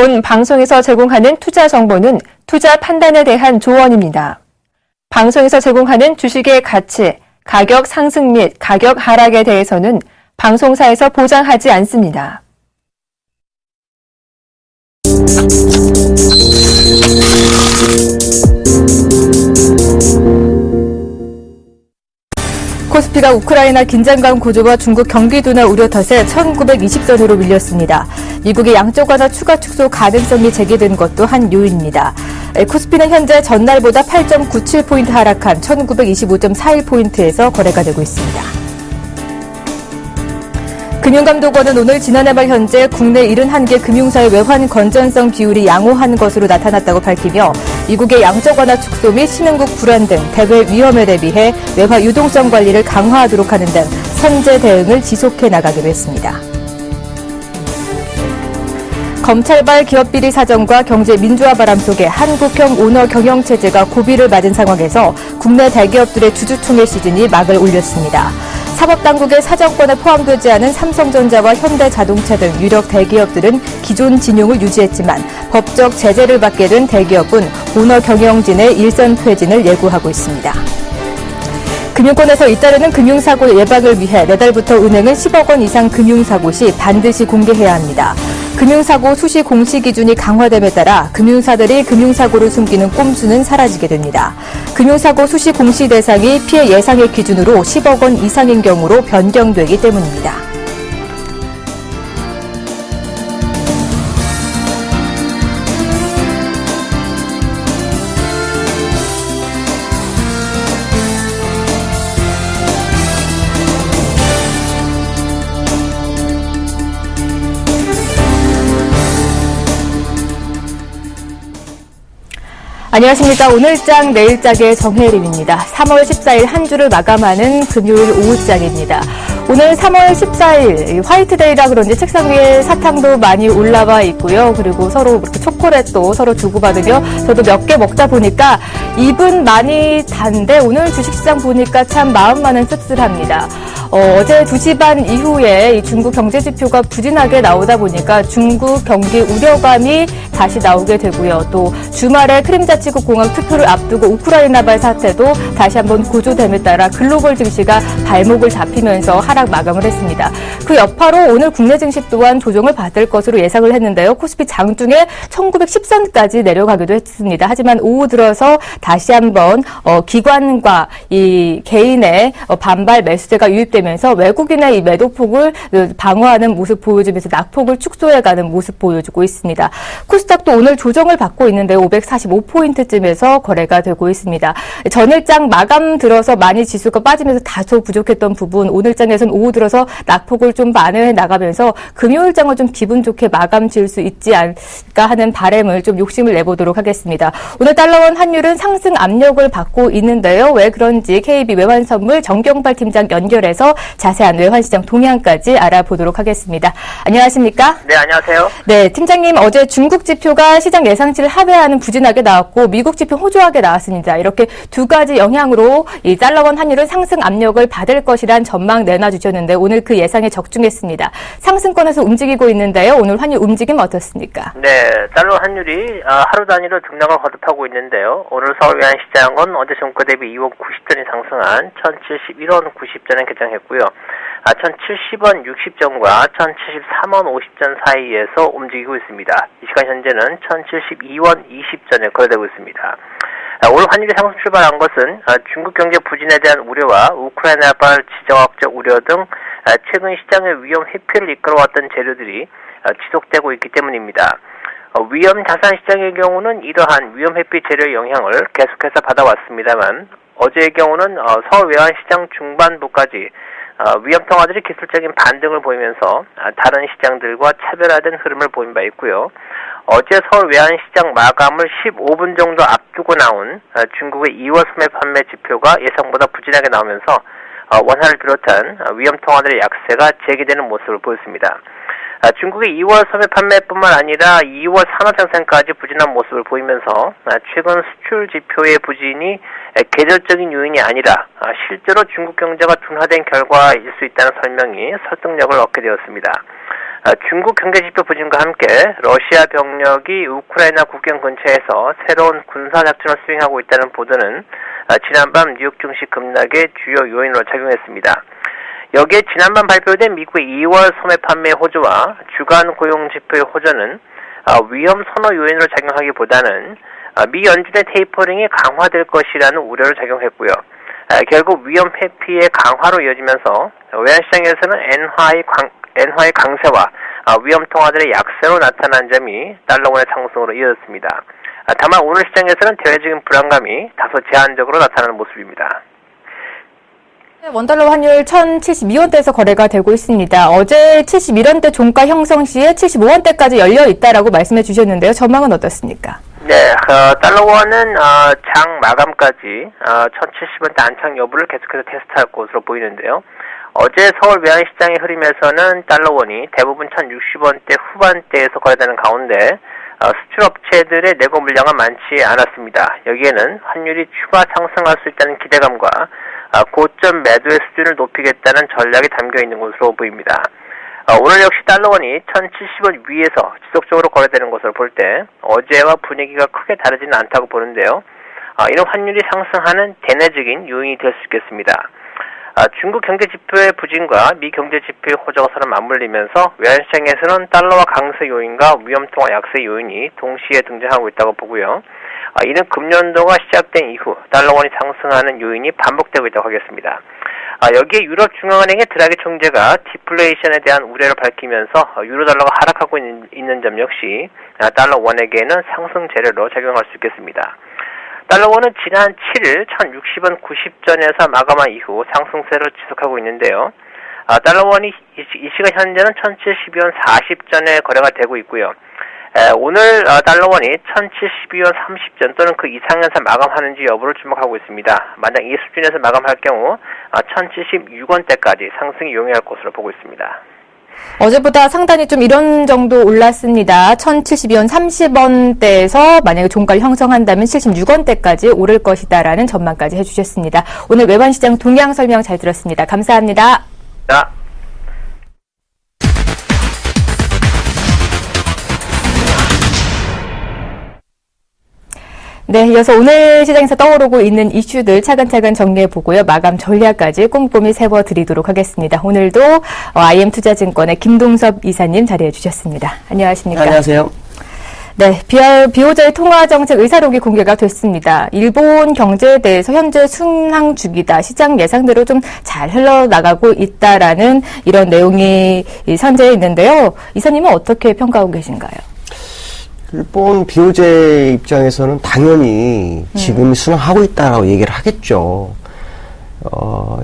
본 방송에서 제공하는 투자 정보는 투자 판단에 대한 조언입니다. 방송에서 제공하는 주식의 가치, 가격 상승 및 가격 하락에 대해서는 방송사에서 보장하지 않습니다. 코스피가 우크라이나 긴장감 고조와 중국 경기 둔화 우려 탓에 1920선으로 밀렸습니다. 미국의 양적 완화 추가 축소 가능성이 제기된 것도 한 요인입니다. 코스피는 현재 전날보다 8.97포인트 하락한 1925.41포인트에서 거래가 되고 있습니다. 금융감독원은 오늘 지난해 말 현재 국내 71개 금융사의 외환 건전성 비율이 양호한 것으로 나타났다고 밝히며 미국의 양적 완화 축소 및 신흥국 불안 등 대외 위험에 대비해 외화 유동성 관리를 강화하도록 하는 등 선제 대응을 지속해 나가기로 했습니다. 검찰발 기업비리 사정과 경제 민주화 바람 속에 한국형 오너 경영 체제가 고비를 맞은 상황에서 국내 대기업들의 주주총회 시즌이 막을 올렸습니다. 사법당국의 사정권에 포함되지 않은 삼성전자와 현대자동차 등 유력 대기업들은 기존 진용을 유지했지만 법적 제재를 받게 된 대기업은 오너 경영진의 일선 퇴진을 예고하고 있습니다. 금융권에서 잇따르는 금융사고 예방을 위해 내달부터 은행은 10억 원 이상 금융사고 시 반드시 공개해야 합니다. 금융사고 수시 공시 기준이 강화됨에 따라 금융사들이 금융사고를 숨기는 꼼수는 사라지게 됩니다. 금융사고 수시 공시 대상이 피해 예상의 기준으로 10억 원 이상인 경우로 변경되기 때문입니다. 안녕하십니까. 오늘장 내일장의 정혜림입니다. 3월 14일 한 주를 마감하는 금요일 오후장입니다. 오늘 3월 14일 화이트데이라 그런지 책상 위에 사탕도 많이 올라와 있고요. 그리고 서로 이렇게 초콜릿도 서로 주고받으며 저도 몇 개 먹다 보니까 입은 많이 단데 오늘 주식시장 보니까 참 마음만은 씁쓸합니다. 어제 2시 반 이후에 이 중국 경제지표가 부진하게 나오다 보니까 중국 경기 우려감이 다시 나오게 되고요. 또 주말에 크림자치국 공항 투표를 앞두고 우크라이나발 사태도 다시 한번 고조됨에 따라 글로벌 증시가 발목을 잡히면서 하락 마감을 했습니다. 그 여파로 오늘 국내 증시 또한 조정을 받을 것으로 예상을 했는데요. 코스피 장중에 1910선까지 내려가기도 했습니다. 하지만 오후 들어서 다시 한번 기관과 이 개인의 반발 매수세가 유입되면서 외국인의 이 매도폭을 방어하는 모습 보여주면서 낙폭을 축소해가는 모습 보여주고 있습니다. 코스닥도 오늘 조정을 받고 있는데 545포인트쯤에서 거래가 되고 있습니다. 전일장 마감 들어서 많이 지수가 빠지면서 다소 부족했던 부분 오늘장에서는 오후 들어서 낙폭을 좀 만회해 나가면서 금요일장을 좀 기분 좋게 마감 지을 수 있지 않을까 하는 바람을 좀 욕심을 내보도록 하겠습니다. 오늘 달러원 환율은 상승 압력을 받고 있는데요. 왜 그런지 KB 외환선물 정경발 팀장 연결해서 자세한 외환시장 동향까지 알아보도록 하겠습니다. 안녕하십니까? 네, 안녕하세요. 네, 팀장님 어제 중국 지표가 시장 예상치를 하회하는 부진하게 나왔고 미국 지표 호조하게 나왔습니다. 이렇게 두 가지 영향으로 이 달러원 환율은 상승 압력을 받을 것이란 전망 내놔주셨는데 오늘 그 예상에 적중했습니다. 상승권에서 움직이고 있는데요. 오늘 환율 움직임 어떻습니까? 네, 달러 환율이 하루 단위로 등락을 거듭하고 있는데요. 오늘 서울 외환시장은 어제 종가 대비 2원 90전이 상승한 1071원 90전에 개장했고요. 1070원 60전과 1073원 50전 사이에서 움직이고 있습니다. 이 시간 현재는 1072원 20전에 거래되고 있습니다. 오늘 환율이 상승 출발한 것은 중국 경제 부진에 대한 우려와 우크라이나발 지정학적 우려 등 최근 시장의 위험 회피를 이끌어왔던 재료들이 지속되고 있기 때문입니다. 위험 자산 시장의 경우는 이러한 위험 회피 재료의 영향을 계속해서 받아왔습니다만 어제의 경우는 서울 외환시장 중반부까지 위험 통화들이 기술적인 반등을 보이면서 다른 시장들과 차별화된 흐름을 보인 바 있고요. 어제 서울 외환시장 마감을 15분 정도 앞두고 나온 중국의 2월 소매 판매 지표가 예상보다 부진하게 나오면서 원화를 비롯한 위험 통화들의 약세가 재개되는 모습을 보였습니다. 중국의 2월 소매 판매뿐만 아니라 2월 산업생산까지 부진한 모습을 보이면서 최근 수출 지표의 부진이 계절적인 요인이 아니라 실제로 중국 경제가 둔화된 결과일 수 있다는 설명이 설득력을 얻게 되었습니다. 중국 경제지표 부진과 함께 러시아 병력이 우크라이나 국경 근처에서 새로운 군사작전을 수행하고 있다는 보도는 지난밤 뉴욕 증시 급락의 주요 요인으로 작용했습니다. 여기에 지난밤 발표된 미국의 2월 소매 판매 호조와 주간 고용지표의 호조는 위험 선호 요인으로 작용하기보다는 미 연준의 테이퍼링이 강화될 것이라는 우려를 작용했고요. 결국 위험 회피의 강화로 이어지면서 외환시장에서는 엔화의 강세와 위험 통화들의 약세로 나타난 점이 달러원의 상승으로 이어졌습니다. 다만 오늘 시장에서는 대외적인 불안감이 다소 제한적으로 나타나는 모습입니다. 원달러 환율 1,072원대에서 거래가 되고 있습니다. 어제 71원대 종가 형성 시에 75원대까지 열려 있다라고 말씀해 주셨는데요. 전망은 어떻습니까? 네, 달러원은 장 마감까지 1,070원대 안착 여부를 계속해서 테스트할 것으로 보이는데요. 어제 서울 외환시장의 흐름에서는 달러원이 대부분 1,060원대 후반대에서 거래되는 가운데 수출업체들의 내고 물량은 많지 않았습니다. 여기에는 환율이 추가 상승할 수 있다는 기대감과 고점 매도의 수준을 높이겠다는 전략이 담겨 있는 것으로 보입니다. 오늘 역시 달러원이 1,070원 위에서 지속적으로 거래되는 것을 볼 때 어제와 분위기가 크게 다르지는 않다고 보는데요. 이런 환율이 상승하는 대내적인 요인이 될 수 있겠습니다. 중국 경제지표의 부진과 미 경제지표의 호조가 서로 맞물리면서 외환시장에서는 달러와 강세 요인과 위험통화 약세 요인이 동시에 등장하고 있다고 보고요. 이는 금년도가 시작된 이후 달러원이 상승하는 요인이 반복되고 있다고 하겠습니다. 여기에 유럽중앙은행의 드라기 총재가 디플레이션에 대한 우려를 밝히면서 유로달러가 하락하고 있는 점 역시 달러원에게는 상승 재료로 작용할 수 있겠습니다. 달러원은 지난 7일 1,060원 90전에서 마감한 이후 상승세를 지속하고 있는데요. 달러원이 이 시간 현재는 1,072원 40전에 거래가 되고 있고요. 오늘 달러원이 1,072원 30전 또는 그 이상에서 마감하는지 여부를 주목하고 있습니다. 만약 이 수준에서 마감할 경우 1,076원대까지 상승이 용이할 것으로 보고 있습니다. 어제보다 상단이 좀 이런 정도 올랐습니다. 1,072원 30원대에서 만약에 종가를 형성한다면 76원대까지 오를 것이다라는 전망까지 해주셨습니다. 오늘 외환시장 동향 설명 잘 들었습니다. 감사합니다. 자. 네, 이어서 오늘 시장에서 떠오르고 있는 이슈들 차근차근 정리해보고요. 마감 전략까지 꼼꼼히 세워드리도록 하겠습니다. 오늘도 IM투자증권의 김동섭 이사님 자리해 주셨습니다. 안녕하십니까? 안녕하세요. 네, BOJ의 통화정책 의사록이 공개가 됐습니다. 일본 경제에 대해서 현재 순항 중이다. 시장 예상대로 좀 잘 흘러나가고 있다라는 이런 내용이 산재해 있는데요. 이사님은 어떻게 평가하고 계신가요? 일본 BOJ 입장에서는 당연히 지금 순항하고 있다라고 얘기를 하겠죠.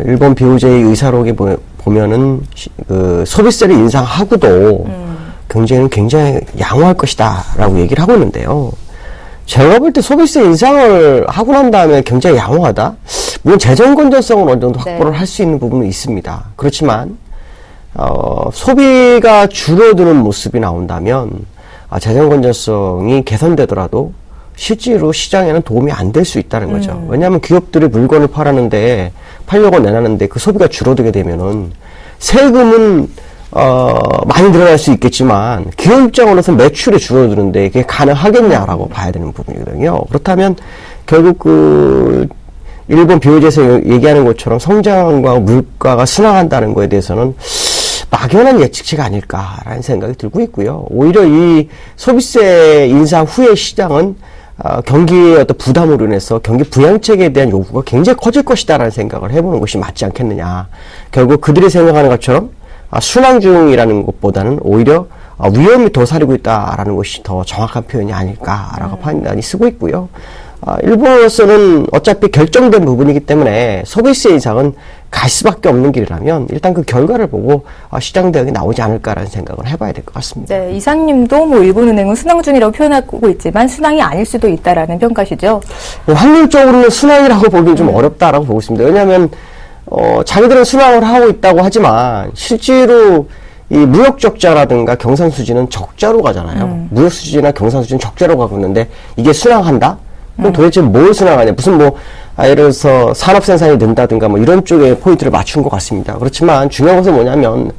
일본 BOJ 의사록에 보면은 그 소비세를 인상하고도 경제는 굉장히 양호할 것이다라고 얘기를 하고 있는데요. 제가 볼 때 소비세 인상을 하고 난 다음에 굉장히 양호하다? 물론 재정 건전성을 어느 정도 확보를 할 수 있는 부분은 있습니다. 그렇지만 소비가 줄어드는 모습이 나온다면 재정 건전성이 개선되더라도 실제로 시장에는 도움이 안 될 수 있다는 거죠. 왜냐하면 기업들이 물건을 팔려고 내놨는데 그 소비가 줄어들게 되면은 세금은 많이 늘어날 수 있겠지만 기업 입장으로서는 매출이 줄어드는데 이게 가능하겠냐라고 봐야 되는 부분이거든요. 그렇다면 결국 그 일본 BOJ에서 얘기하는 것처럼 성장과 물가가 순항한다는 거에 대해서는 막연한 예측치가 아닐까라는 생각이 들고 있고요. 오히려 이 소비세 인상 후의 시장은 경기의 어떤 부담으로 인해서 경기 부양책에 대한 요구가 굉장히 커질 것이다라는 생각을 해보는 것이 맞지 않겠느냐. 결국 그들이 생각하는 것처럼 순항 중이라는 것보다는 오히려 위험이 도사리고 있다라는 것이 더 정확한 표현이 아닐까라고 판단이 쓰고 있고요. 일본으로서는 어차피 결정된 부분이기 때문에 소비세 인상은 갈 수밖에 없는 길이라면 일단 그 결과를 보고 시장 대응이 나오지 않을까라는 생각을 해봐야 될 것 같습니다. 네, 이사님도 뭐 일본은행은 순항 중이라고 표현하고 있지만 순항이 아닐 수도 있다라는 평가시죠? 확률적으로는 순항이라고 보기는 좀 어렵다라고 보고 있습니다. 왜냐하면 자기들은 순항을 하고 있다고 하지만 실제로 이 무역 적자라든가 경상 수지는 적자로 가잖아요. 무역 수지나 경상 수지는 적자로 가고 있는데 이게 순항한다? 그럼 도대체 뭘 순항하냐? 무슨 예를 들어서 산업 생산이 는다든가 이런 쪽에 포인트를 맞춘 것 같습니다. 그렇지만 중요한 것은 뭐냐면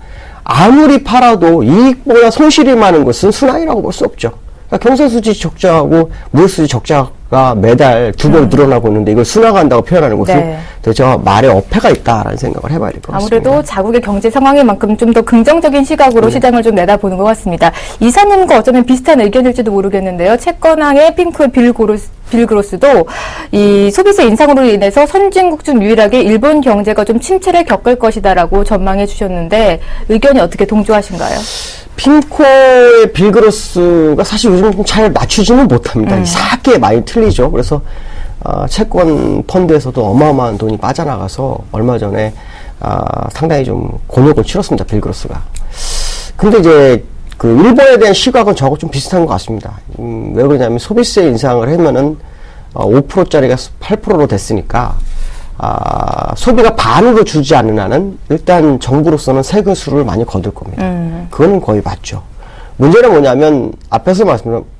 아무리 팔아도 이익보다 손실이 많은 것은 순환이라고 볼 수 없죠. 그러니까 경선수지 적자하고 무역수지 적자가 매달 2배 늘어나고 있는데 이걸 순환한다고 표현하는 것은 네. 저 말에 어폐가 있다라는 생각을 해봐야 될 것 같습니다. 아무래도 자국의 경제 상황에만큼 좀 더 긍정적인 시각으로 시장을 좀 내다보는 것 같습니다. 이사님과 어쩌면 비슷한 의견일지도 모르겠는데요. 채권왕의 핑크 빌그로스도 이 소비세 인상으로 인해서 선진국 중 유일하게 일본 경제가 좀 침체를 겪을 것이다라고 전망해 주셨는데 의견이 어떻게 동조하신가요? 핑코의 빌그로스가 사실 요즘 좀 잘 맞추지는 못합니다. 이상하게 많이 틀리죠. 그래서 채권 펀드에서도 어마어마한 돈이 빠져나가서 얼마 전에 상당히 좀 곤욕을 치렀습니다. 빌그로스가. 근데 이제 그 일본에 대한 시각은 저하고 좀 비슷한 것 같습니다. 왜 그러냐면 소비세 인상을 하면은 5%짜리가 8%로 됐으니까 소비가 반으로 주지 않는 한은 일단 정부로서는 세금수를 많이 거둘 겁니다. 그거는 거의 맞죠. 문제는 뭐냐면 앞에서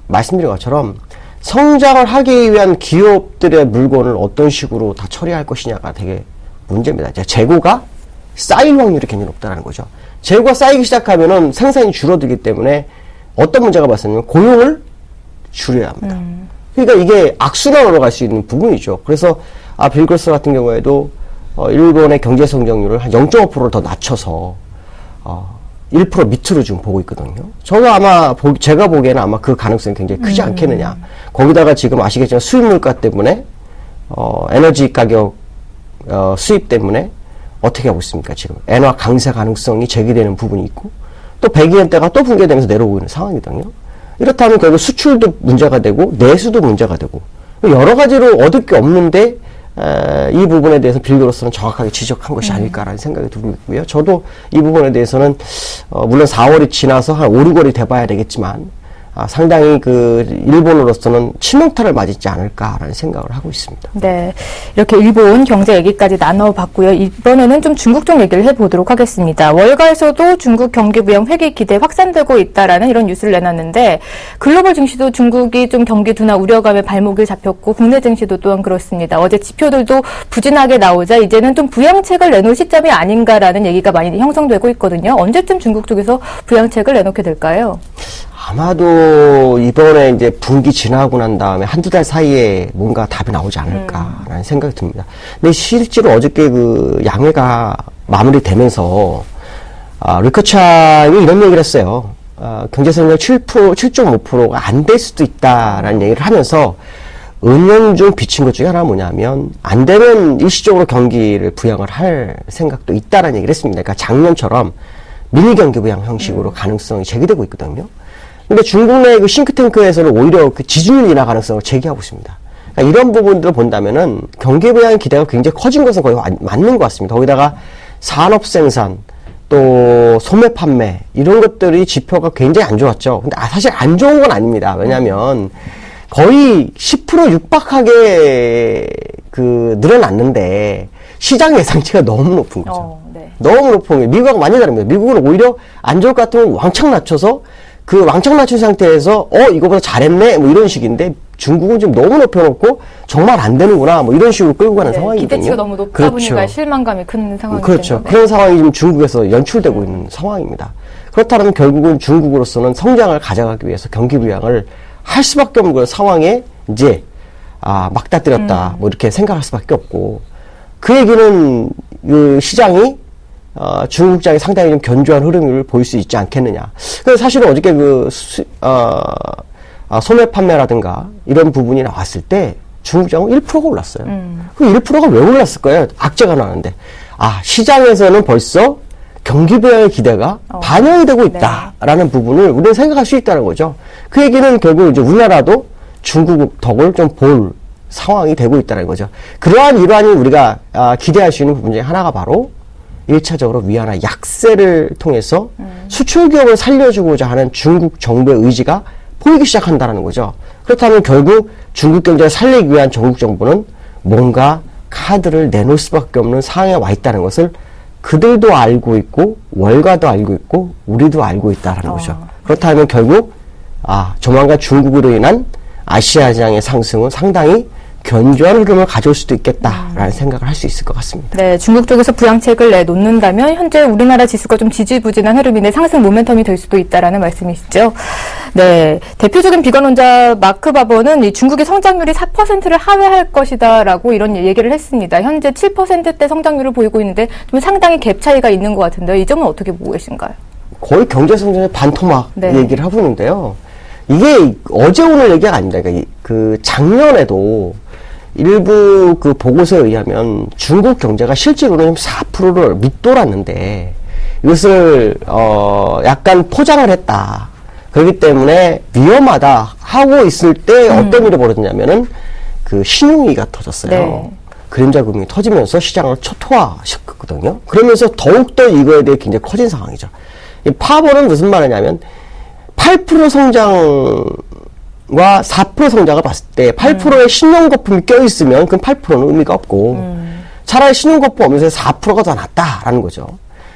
말씀드린 것처럼 성장을 하기 위한 기업들의 물건을 어떤 식으로 다 처리할 것이냐가 되게 문제입니다. 재고가 쌓일 확률이 굉장히 높다는 거죠. 재고가 쌓이기 시작하면은 생산이 줄어들기 때문에 어떤 문제가 발생하냐면 고용을 줄여야 합니다. 그러니까 이게 악순환으로 갈 수 있는 부분이죠. 그래서 빌그로스 같은 경우에도 일본의 경제 성장률을 한 0.5%를 더 낮춰서 1% 밑으로 지금 보고 있거든요. 저도 아마 제가 보기에는 아마 그 가능성이 굉장히 크지 않겠느냐. 거기다가 지금 아시겠지만 수입 물가 때문에 에너지 가격 수입 때문에 어떻게 하고 있습니까? 지금 엔화 강세 가능성이 제기되는 부분이 있고 또 백이엔대가 또 붕괴되면서 내려오고 있는 상황이거든요. 이렇다면 결국 수출도 문제가 되고 내수도 문제가 되고 여러 가지로 얻을 게 없는데 이 부분에 대해서 빌드로서는 정확하게 지적한 것이 아닐까라는 생각이 들고 있고요. 저도 이 부분에 대해서는 물론 4월이 지나서 한 5, 6월이 돼봐야 되겠지만 상당히 그 일본으로서는 치명타를 맞지 않을까라는 생각을 하고 있습니다. 네, 이렇게 일본 경제 얘기까지 나눠봤고요. 이번에는 좀 중국 쪽 얘기를 해보도록 하겠습니다. 월가에서도 중국 경기 부양 회귀 기대 확산되고 있다라는 이런 뉴스를 내놨는데 글로벌 증시도 중국이 좀 경기 둔화 우려감에 발목을 잡혔고 국내 증시도 또한 그렇습니다. 어제 지표들도 부진하게 나오자 이제는 좀 부양책을 내놓을 시점이 아닌가라는 얘기가 많이 형성되고 있거든요. 언제쯤 중국 쪽에서 부양책을 내놓게 될까요? 아마도 이번에 이제 분기 지나고 난 다음에 한두 달 사이에 뭔가 답이 나오지 않을까라는 생각이 듭니다. 근데 실제로 어저께 그 양회가 마무리되면서 리커창이 이런 얘기를 했어요. 경제성장 7.5%가 안 될 수도 있다라는 얘기를 하면서 은연중 비친 것 중에 하나가 뭐냐면 안 되면 일시적으로 경기를 부양을 할 생각도 있다라는 얘기를 했습니다. 그러니까 작년처럼 미니 경기 부양 형식으로 가능성이 제기되고 있거든요. 근데 중국 내 그 싱크탱크에서는 오히려 그 지준율 인하 가능성을 제기하고 있습니다. 그러니까 이런 부분들을 본다면은 경기 부양의 기대가 굉장히 커진 것은 거의 맞는 것 같습니다. 거기다가 산업 생산, 또 소매 판매, 이런 것들이 지표가 굉장히 안 좋았죠. 근데 사실 안 좋은 건 아닙니다. 왜냐면 거의 10% 육박하게 늘어났는데 시장 예상치가 너무 높은 거죠. 네. 너무 높은 게 미국하고 많이 다릅니다. 미국은 오히려 안 좋을 것 같으면 왕창 낮춰서 그 왕창 낮춘 상태에서 이거보다 잘했네 뭐 이런 식인데 중국은 좀 너무 높여놓고 정말 안 되는구나 뭐 이런 식으로 끌고 가는 상황이거든요. 기대치가 너무 높다 보니까 실망감이 큰 상황이 그렇죠. 되는데. 그런 상황이 지금 중국에서 연출되고 있는 상황입니다. 그렇다면 결국은 중국으로서는 성장을 가져가기 위해서 경기 부양을 할 수밖에 없는 상황에 이제 막다뜨렸다 뭐 이렇게 생각할 수밖에 없고 그 얘기는 그 시장이 중국장이 상당히 좀 견조한 흐름을 보일 수 있지 않겠느냐. 그래서 사실은 어저께 소매 판매라든가 이런 부분이 나왔을 때 중국장은 1%가 올랐어요. 그 1%가 왜 올랐을까요? 악재가 나는데. 시장에서는 벌써 경기 부양의 기대가 반영이 되고 있다라는 부분을 우리는 생각할 수 있다는 거죠. 그 얘기는 결국 이제 우리나라도 중국 덕을 좀 볼 상황이 되고 있다는 거죠. 그러한 일환이 우리가 기대할 수 있는 부분 중에 하나가 바로 1차적으로 위안화 약세를 통해서 수출 기업을 살려주고자 하는 중국 정부의 의지가 보이기 시작한다는 거죠. 그렇다면 결국 중국 경제를 살리기 위한 중국 정부는 뭔가 카드를 내놓을 수밖에 없는 상황에 와 있다는 것을 그들도 알고 있고 월가도 알고 있고 우리도 알고 있다는 거죠. 그렇다면 결국 조만간 중국으로 인한 아시아 시장의 상승은 상당히 견조한 흐름을 가져올 수도 있겠다라는 생각을 할 수 있을 것 같습니다. 네, 중국 쪽에서 부양책을 내놓는다면 현재 우리나라 지수가 좀 지지부진한 흐름인데 상승 모멘텀이 될 수도 있다라는 말씀이시죠. 네, 대표적인 비관론자 마크 바버는 이 중국의 성장률이 4%를 하회할 것이다라고 이런 얘기를 했습니다. 현재 7%대 성장률을 보이고 있는데 좀 상당히 갭 차이가 있는 것 같은데 이 점은 어떻게 보고 계신가요? 거의 경제 성장의 반토막 네. 얘기를 하고 있는데요. 이게 어제 오늘 얘기가 아닙니다. 그러니까 그 작년에도 일부 그 보고서에 의하면 중국 경제가 실제로는 4%를 밑돌았는데 이것을 약간 포장을 했다. 그렇기 때문에 위험하다 하고 있을 때 어떤 일이 벌어졌냐면은 그 신용위기가 터졌어요. 네. 그림자 금융이 터지면서 시장을 초토화시켰거든요. 그러면서 더욱더 이거에 대해 굉장히 커진 상황이죠. 이 파벌은 무슨 말이냐면 8% 성장과 4% 성장을 봤을 때 8%의 신용거품이 껴있으면 그건 8%는 의미가 없고 차라리 신용거품 없면서 4%가 더 낫다라는 거죠.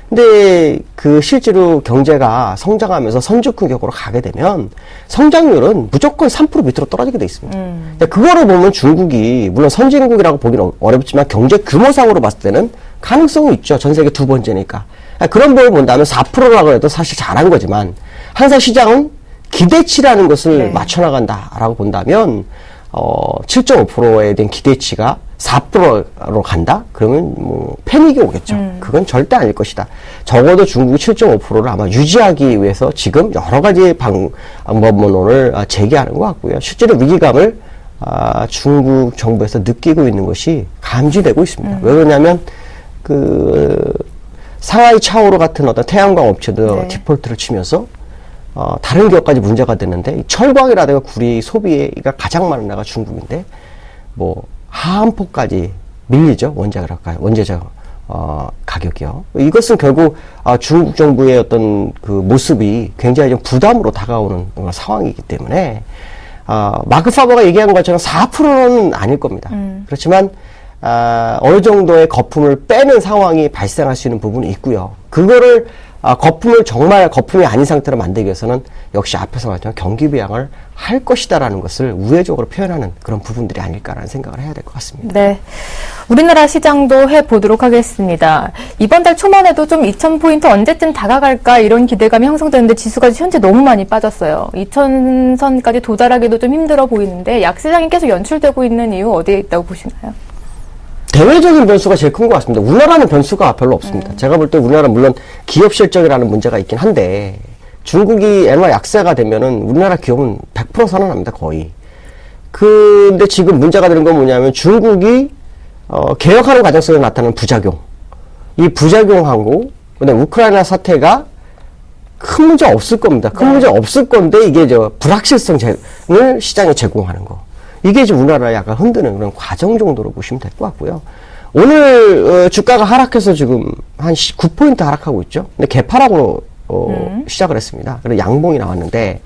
근데 그 실제로 경제가 성장하면서 선진국격으로 가게 되면 성장률은 무조건 3% 밑으로 떨어지게 돼 있습니다. 근데 그거를 보면 중국이 물론 선진국이라고 보기는 어렵지만 경제 규모상으로 봤을 때는 가능성이 있죠. 전 세계 두 번째니까. 그런 부분을 본다면 4%라고 해도 사실 잘한 거지만 항상 시장은 기대치라는 것을 네. 맞춰나간다라고 본다면 7.5%에 대한 기대치가 4%로 간다? 그러면 뭐 패닉이 오겠죠. 그건 절대 아닐 것이다. 적어도 중국이 7.5%를 아마 유지하기 위해서 지금 여러 가지 방법론을 제기하는 것 같고요. 실제로 위기감을 중국 정부에서 느끼고 있는 것이 감지되고 있습니다. 왜 그러냐면 그 상하이 차오로 같은 어떤 태양광 업체도 네. 디폴트를 치면서 다른 기업까지 문제가 됐는데 이 철광이라든가 구리 소비가 가장 많은 나라가 중국인데 뭐 하한포까지 밀리죠. 원재료 가격이요. 이것은 결국 중국 정부의 어떤 그 모습이 굉장히 좀 부담으로 다가오는 상황이기 때문에 마크 파버가 얘기한 것처럼 4%는 아닐 겁니다. 그렇지만 어느 정도의 거품을 빼는 상황이 발생할 수 있는 부분이 있고요. 그거를 거품을 정말 거품이 아닌 상태로 만들기 위해서는 역시 앞에서 말했지만 경기 부양을 할 것이다라는 것을 우회적으로 표현하는 그런 부분들이 아닐까라는 생각을 해야 될 것 같습니다. 네. 우리나라 시장도 해보도록 하겠습니다. 이번 달 초만 해도 좀 2,000포인트 언제쯤 다가갈까 이런 기대감이 형성되는데 지수가 현재 너무 많이 빠졌어요. 2,000선까지 도달하기도 좀 힘들어 보이는데 약세장이 계속 연출되고 있는 이유 어디에 있다고 보시나요? 대외적인 변수가 제일 큰 것 같습니다. 우리나라는 변수가 별로 없습니다. 제가 볼 때 우리나라는 물론 기업 실적이라는 문제가 있긴 한데 중국이 엔화 약세가 되면은 우리나라 기업은 100% 살아납니다. 거의. 근데 지금 문제가 되는 건 뭐냐면 중국이 개혁하는 과정 속에 나타나는 부작용. 이 부작용하고 그다음에 우크라이나 사태가 큰 문제 없을 겁니다. 큰 문제 없을 건데 이게 불확실성을 시장에 제공하는 거. 이게 지금 우리나라를 약간 흔드는 그런 과정 정도로 보시면 될 것 같고요. 오늘 주가가 하락해서 지금 한 9포인트 하락하고 있죠. 근데 개파락으로 시작을 했습니다. 그래서 양봉이 나왔는데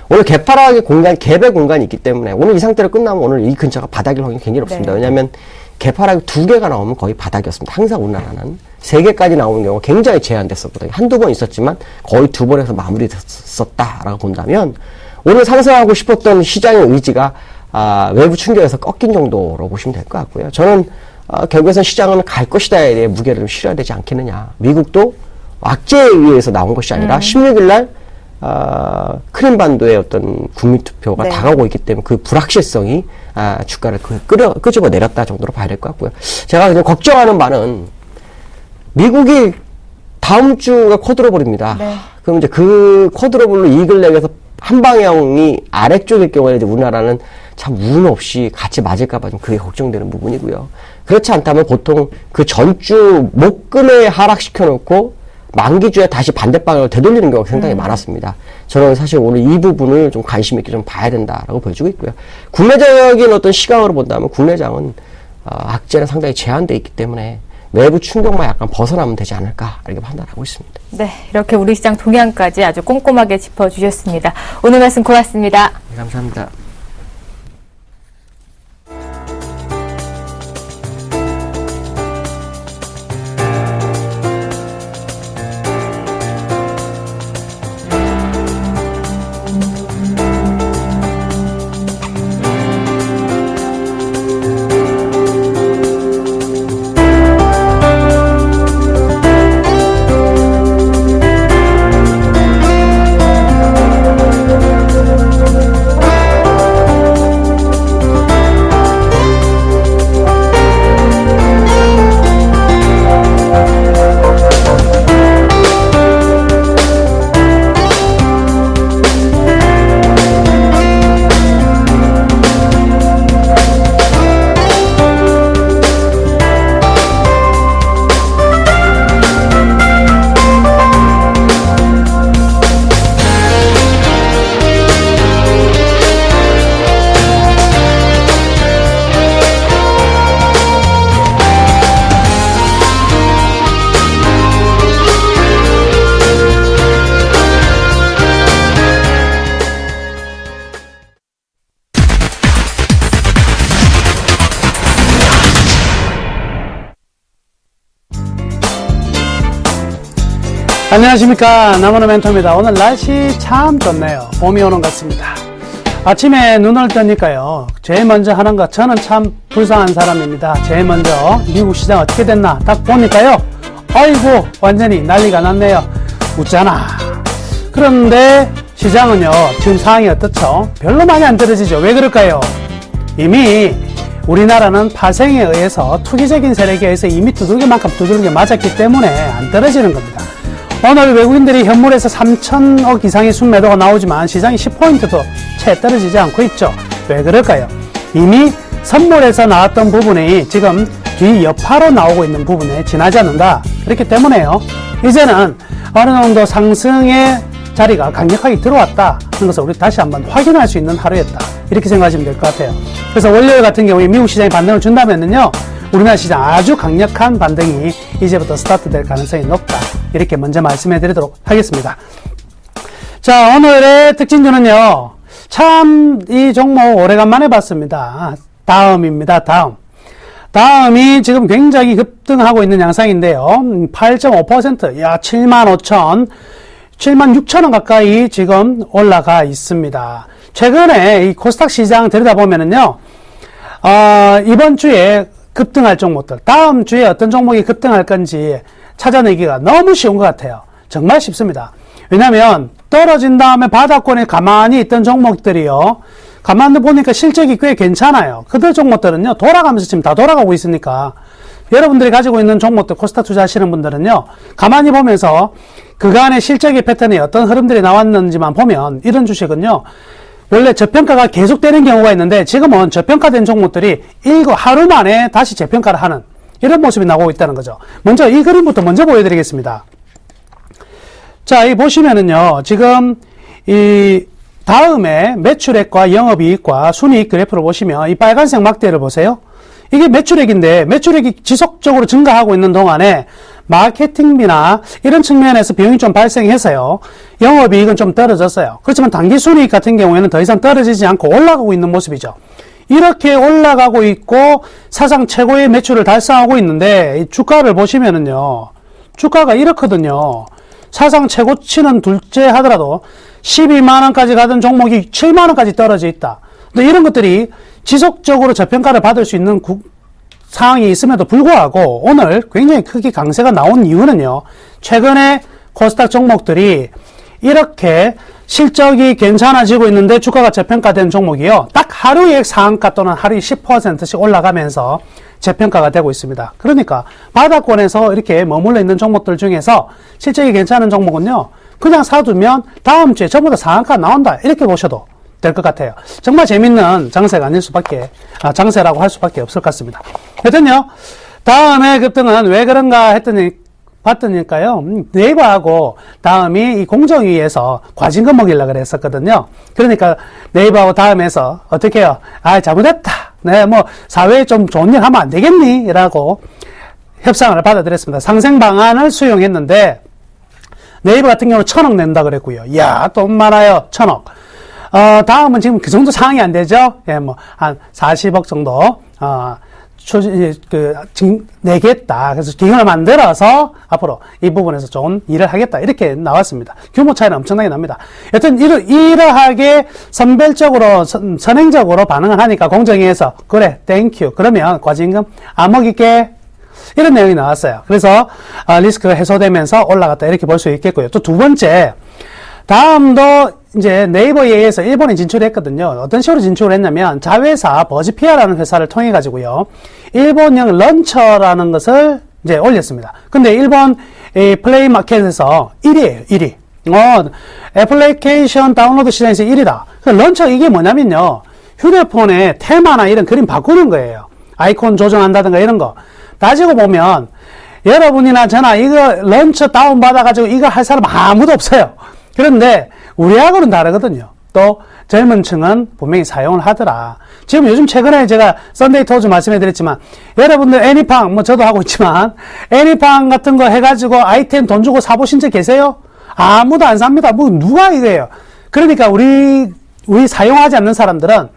오늘 개파락의 갭의 공간이 있기 때문에 오늘 이 상태로 끝나면 오늘 이 근처가 바닥일 확률이 굉장히 높습니다. 네. 왜냐하면 개파락이 2개가 나오면 거의 바닥이었습니다. 항상 우리나라는 3개까지 나오는 경우가 굉장히 제한됐었거든요. 한두 번 있었지만 거의 2번에서 마무리됐었다라고 본다면 오늘 상승하고 싶었던 시장의 의지가 외부 충격에서 꺾인 정도로 보시면 될 것 같고요. 저는 결국에선 시장은 갈 것이다에 대해 무게를 좀 실어야 되지 않겠느냐. 미국도 악재에 의해서 나온 것이 아니라 16일 날 크림반도의 어떤 국민투표가 네. 다가오고 있기 때문에 그 불확실성이 주가를 끄집어 내렸다 정도로 봐야 될 것 같고요. 제가 그냥 걱정하는 바는 미국이 다음 주가 쿼드러블입니다. 네. 그럼 이제 그 쿼드러블로 이익을 내면서 한 방향이 아래쪽일 경우에 이제 우리나라는 참 운 없이 같이 맞을까봐 좀 그게 걱정되는 부분이고요. 그렇지 않다면 보통 그 전주 목금에 하락시켜놓고 만기주에 다시 반대 방향으로 되돌리는 경우가 상당히 많았습니다. 저는 사실 오늘 이 부분을 좀 관심 있게 좀 봐야 된다라고 보여주고 있고요. 국내적인 어떤 시각으로 본다면 국내장은 악재는 상당히 제한되어 있기 때문에 외부 충격만 약간 벗어나면 되지 않을까 이렇게 판단하고 있습니다. 네, 이렇게 우리 시장 동향까지 아주 꼼꼼하게 짚어주셨습니다. 오늘 말씀 고맙습니다. 네, 감사합니다. 안녕하십니까, 나무노 멘토입니다. 오늘 날씨 참 좋네요. 봄이 오는 것 같습니다. 아침에 눈을 뜨니까요, 제일 먼저 하는 것, 저는 참 불쌍한 사람입니다. 제일 먼저 미국 시장 어떻게 됐나 딱 보니까요, 아이고 완전히 난리가 났네요. 웃잖아. 그런데 시장은요, 지금 상황이 어떻죠? 별로 많이 안 떨어지죠. 왜 그럴까요? 이미 우리나라는 파생에 의해서 투기적인 세력에 의해서 이미 두들겨 맞았기 때문에 안 떨어지는 겁니다. 오늘 외국인들이 현물에서 3천억 이상의 순매도가 나오지만 시장이 10포인트도 채 떨어지지 않고 있죠. 왜 그럴까요? 이미 선물에서 나왔던 부분이 지금 뒤 여파로 나오고 있는 부분에 지나지 않는다. 그렇기 때문에요, 이제는 어느 정도 상승의 자리가 강력하게 들어왔다 하는 것을 우리 다시 한번 확인할 수 있는 하루였다, 이렇게 생각하시면 될 것 같아요. 그래서 월요일 같은 경우에 미국 시장이 반등을 준다면요, 우리나라 시장 아주 강력한 반등이 이제부터 스타트될 가능성이 높다, 이렇게 먼저 말씀해 드리도록 하겠습니다. 자, 오늘의 특징주는요, 참 이 종목 오래간만에 봤습니다. 다음입니다. 다음이 지금 굉장히 급등하고 있는 양상인데요, 8.5%, 야, 76,000원 가까이 지금 올라가 있습니다. 최근에 이 코스닥 시장 들여다보면은요, 이번 주에 급등할 종목들, 다음 주에 어떤 종목이 급등할 건지 찾아내기가 너무 쉬운 것 같아요. 정말 쉽습니다. 왜냐면 떨어진 다음에 바닥권에 가만히 있던 종목들이요, 가만히 보니까 실적이 꽤 괜찮아요. 그들 종목들은요, 돌아가면서 지금 다 돌아가고 있으니까, 여러분들이 가지고 있는 종목들, 코스닥 투자하시는 분들은요, 가만히 보면서 그간의 실적의 패턴이 어떤 흐름들이 나왔는지만 보면, 이런 주식은요, 원래 저평가가 계속되는 경우가 있는데, 지금은 저평가된 종목들이 하루 만에 다시 재평가를 하는 이런 모습이 나오고 있다는 거죠. 먼저 이 그림부터 먼저 보여드리겠습니다. 자, 이 보시면은요, 지금 이 다음에 매출액과 영업이익과 순이익 그래프를 보시면 이 빨간색 막대를 보세요. 이게 매출액인데, 매출액이 지속적으로 증가하고 있는 동안에 마케팅비나 이런 측면에서 비용이 좀 발생해서요, 영업이익은 좀 떨어졌어요. 그렇지만 당기순이익 같은 경우에는 더 이상 떨어지지 않고 올라가고 있는 모습이죠. 이렇게 올라가고 있고 사상 최고의 매출을 달성하고 있는데, 이 주가를 보시면은요, 주가가 이렇거든요. 사상 최고치는 둘째 하더라도 12만원까지 가던 종목이 7만원까지 떨어져 있다. 근데 이런 것들이 지속적으로 저평가를 받을 수 있는 상황이 있음에도 불구하고 오늘 굉장히 크게 강세가 나온 이유는요, 최근에 코스닥 종목들이 이렇게 실적이 괜찮아지고 있는데 주가가 저평가된 종목이요, 딱 하루의 상한가 또는 하루에 10%씩 올라가면서 재평가가 되고 있습니다. 그러니까 바닥권에서 이렇게 머물러 있는 종목들 중에서 실적이 괜찮은 종목은요, 그냥 사두면 다음 주에 전부 다 상한가 나온다, 이렇게 보셔도 될 것 같아요. 정말 재밌는 장세가 아닐 수밖에, 장세라고 할 수밖에 없을 것 같습니다. 하여튼요, 다음에 급등은 왜 그런가 봤더니까요, 네이버하고 다음이 이 공정위에서 과징금 먹이려고 그랬었거든요. 그러니까 네이버하고 다음에서 어떻게 해요? 잘못했다. 네, 뭐, 사회에 좀 좋은 일 하면 안 되겠니? 라고 협상을 받아들였습니다. 상생 방안을 수용했는데, 네이버 같은 경우는 1,000억 낸다 그랬고요. 이야, 돈 많아요. 1,000억. 다음은 지금 그 정도 상황이 안 되죠? 예, 뭐, 한 40억 정도, 내겠다. 그래서 기금을 만들어서 앞으로 이 부분에서 좋은 일을 하겠다, 이렇게 나왔습니다. 규모 차이는 엄청나게 납니다. 여튼 이러하게 선별적으로, 선행적으로 반응을 하니까 공정위에서, 그래, 땡큐. 그러면 과징금 안 먹일게. 이런 내용이 나왔어요. 그래서 리스크가 해소되면서 올라갔다, 이렇게 볼 수 있겠고요. 또 두 번째, 다음도 이제 네이버에 의해서 일본에 진출했거든요. 어떤 식으로 진출을 했냐면, 자회사 버즈피아라는 회사를 통해 가지고요, 일본형 런처라는 것을 이제 올렸습니다. 근데 일본 플레이 마켓에서 1위예요, 1위. 애플리케이션 다운로드 시장에서 1위다. 런처 이게 뭐냐면요, 휴대폰에 테마나 이런 그림 바꾸는 거예요. 아이콘 조정한다든가 이런 거. 따지고 보면 여러분이나 저나 이거 런처 다운받아가지고 이거 할 사람 아무도 없어요. 그런데 우리하고는 다르거든요. 또 젊은 층은 분명히 사용을 하더라. 지금 요즘 최근에 제가 썬데이 토즈 말씀해 드렸지만, 여러분들 애니팡, 뭐 저도 하고 있지만, 애니팡 같은 거 해가지고 아이템 돈 주고 사보신 적 계세요? 아무도 안 삽니다. 뭐 누가 이거예요? 그러니까 우리 사용하지 않는 사람들은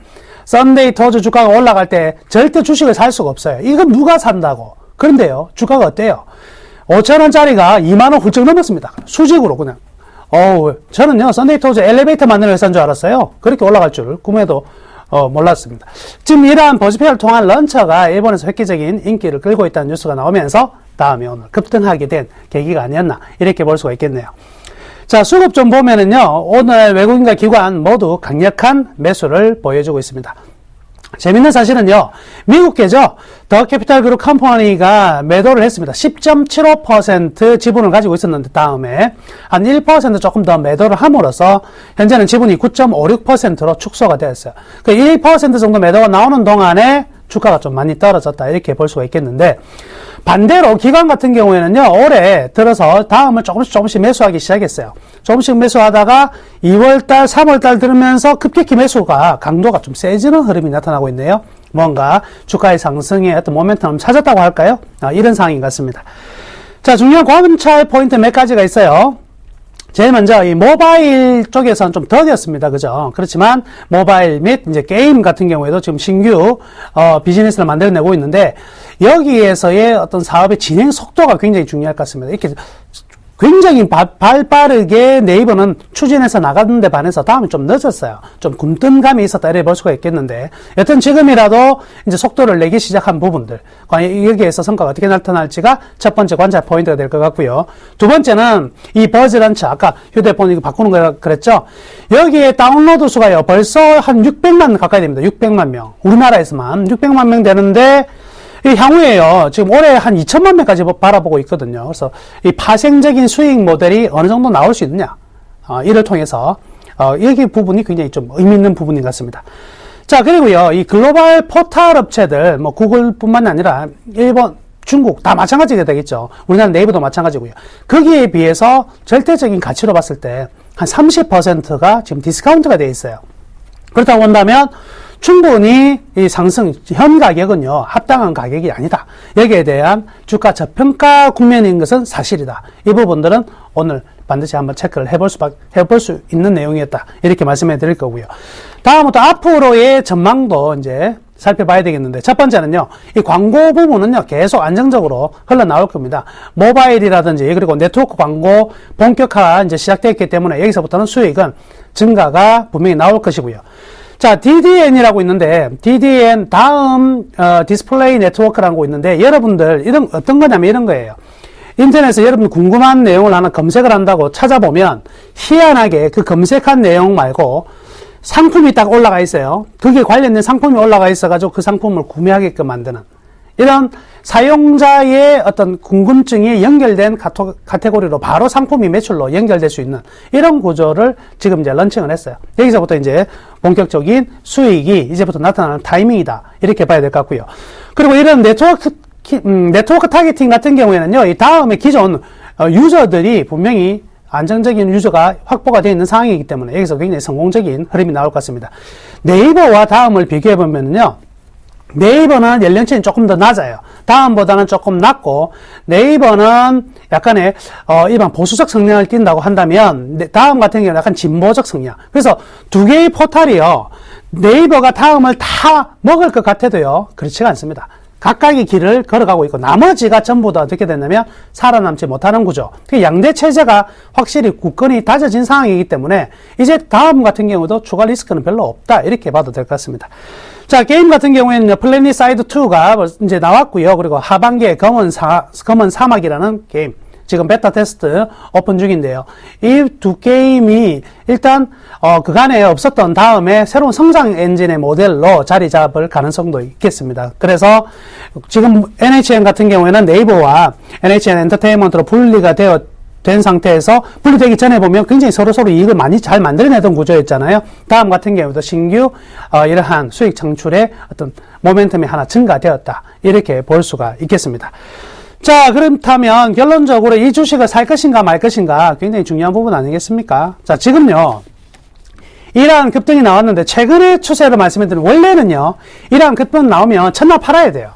썬데이 토즈 주가가 올라갈 때 절대 주식을 살 수가 없어요. 이건 누가 산다고. 그런데요, 주가가 어때요? 5,000원짜리가 2만원 훌쩍 넘었습니다. 수직으로 그냥. 저는요, 썬데이 투어즈 엘리베이터 만드는 회사인 줄 알았어요. 그렇게 올라갈 줄 꿈에도 몰랐습니다. 지금 이러한 버즈피아를 통한 런처가 일본에서 획기적인 인기를 끌고 있다는 뉴스가 나오면서 다음에 오늘 급등하게 된 계기가 아니었나 이렇게 볼 수가 있겠네요. 자, 수급 좀 보면은요, 오늘 외국인과 기관 모두 강력한 매수를 보여주고 있습니다. 재밌는 사실은요, 미국계죠, 더 캐피탈 그룹 컴퍼니가 매도를 했습니다. 10.75% 지분을 가지고 있었는데, 다음에 한 1% 조금 더 매도를 함으로써 현재는 지분이 9.56%로 축소가 되었어요. 그 1% 정도 매도가 나오는 동안에 주가가 좀 많이 떨어졌다 이렇게 볼 수가 있겠는데, 반대로 기관 같은 경우에는요, 올해 들어서 다음을 조금씩 매수하기 시작했어요. 조금씩 매수하다가 2월달, 3월달 들으면서 급격히 매수가 강도가 좀 세지는 흐름이 나타나고 있네요. 뭔가 주가의 상승에 어떤 모멘텀을 찾았다고 할까요? 이런 상황인 것 같습니다. 자, 중요한 관찰 포인트 몇 가지가 있어요. 제일 먼저 이 모바일 쪽에서는 좀 더뎠습니다. 그죠? 그렇지만 모바일 및 이제 게임 같은 경우에도 지금 신규 비즈니스를 만들어내고 있는데, 여기에서의 어떤 사업의 진행 속도가 굉장히 중요할 것 같습니다. 이렇게 굉장히 발빠르게 네이버는 추진해서 나가는데 반해서 다음이 좀 늦었어요. 좀 굼뜬감이 있었다 이렇게 볼 수가 있겠는데, 여튼 지금이라도 이제 속도를 내기 시작한 부분들, 과연 여기에서 성과가 어떻게 나타날지가 첫 번째 관찰 포인트가 될 것 같고요. 두 번째는 이 버즈 런처, 아까 휴대폰 이거 바꾸는 거 그랬죠? 여기에 다운로드 수가요, 벌써 한 600만 가까이 됩니다. 600만 명. 우리나라에서만 600만 명 되는데, 이 향후에요, 지금 올해 한 2천만 명까지 바라보고 있거든요. 그래서 이 파생적인 수익 모델이 어느 정도 나올 수 있느냐, 이를 통해서 여기 부분이 굉장히 좀 의미 있는 부분인 것 같습니다. 자, 그리고요, 이 글로벌 포털 업체들, 뭐 구글뿐만 아니라 일본, 중국 다 마찬가지가 되겠죠. 우리나라 네이버도 마찬가지고요. 거기에 비해서 절대적인 가치로 봤을 때 한 30%가 지금 디스카운트가 되어 있어요. 그렇다고 한다면 충분히 이 상승, 현 가격은요, 합당한 가격이 아니다. 여기에 대한 주가 저평가 국면인 것은 사실이다. 이 부분들은 오늘 반드시 한번 체크를 해볼 수 있는 내용이었다. 이렇게 말씀해 드릴 거고요. 다음부터 앞으로의 전망도 이제 살펴봐야 되겠는데, 첫 번째는요, 이 광고 부분은요, 계속 안정적으로 흘러나올 겁니다. 모바일이라든지, 그리고 네트워크 광고 본격화 이제 시작됐기 때문에 여기서부터는 수익은 증가가 분명히 나올 것이고요. 자, DDN이라고 있는데, DDN 다음 디스플레이 네트워크라는 거 있는데, 여러분들 어떤 거냐면 이런 거예요. 인터넷에 여러분 궁금한 내용을 하나 검색을 한다고 찾아보면 희한하게 그 검색한 내용 말고 상품이 딱 올라가 있어요. 그게 관련된 상품이 올라가 있어가지고 그 상품을 구매하게끔 만드는 이런 사용자의 어떤 궁금증이 연결된 카테고리로 바로 상품이 매출로 연결될 수 있는 이런 구조를 지금 이제 런칭을 했어요. 여기서부터 이제 본격적인 수익이 이제부터 나타나는 타이밍이다. 이렇게 봐야 될 것 같고요. 그리고 이런 네트워크 타겟팅 같은 경우에는요, 이 다음에 기존 유저들이 분명히 안정적인 유저가 확보가 되어 있는 상황이기 때문에 여기서 굉장히 성공적인 흐름이 나올 것 같습니다. 네이버와 다음을 비교해 보면요, 네이버는 연령층이 조금 더 낮아요. 다음보다는 조금 낮고, 네이버는 약간의 일반 보수적 성향을 띈다고 한다면 다음 같은 경우는 약간 진보적 성향. 그래서 두 개의 포털이요, 네이버가 다음을 다 먹을 것 같아도요, 그렇지가 않습니다. 각각의 길을 걸어가고 있고, 나머지가 전부 다 어떻게 됐냐면 살아남지 못하는 구조. 양대 체제가 확실히 굳건히 다져진 상황이기 때문에 이제 다음 같은 경우도 추가 리스크는 별로 없다, 이렇게 봐도 될 것 같습니다. 자, 게임 같은 경우에는 플래닛사이드 2가 이제 나왔고요. 그리고 하반기에 검은 사막이라는 게임, 지금 베타 테스트 오픈 중인데요. 이 두 게임이 일단 그간에 없었던 다음에 새로운 성장 엔진의 모델로 자리 잡을 가능성도 있겠습니다. 그래서 지금 NHN 같은 경우에는 네이버와 NHN 엔터테인먼트로 분리가 된 상태에서, 분리되기 전에 보면 굉장히 서로 이익을 많이 잘 만들어내던 구조였잖아요. 다음 같은 경우도 신규 이러한 수익 창출의 어떤 모멘텀이 하나 증가되었다, 이렇게 볼 수가 있겠습니다. 자, 그렇다면 결론적으로 이 주식을 살 것인가 말 것인가 굉장히 중요한 부분 아니겠습니까? 자, 지금요, 이러한 급등이 나왔는데 최근의 추세를 말씀드리면, 원래는요, 이러한 급등 나오면 첫날 팔아야 돼요.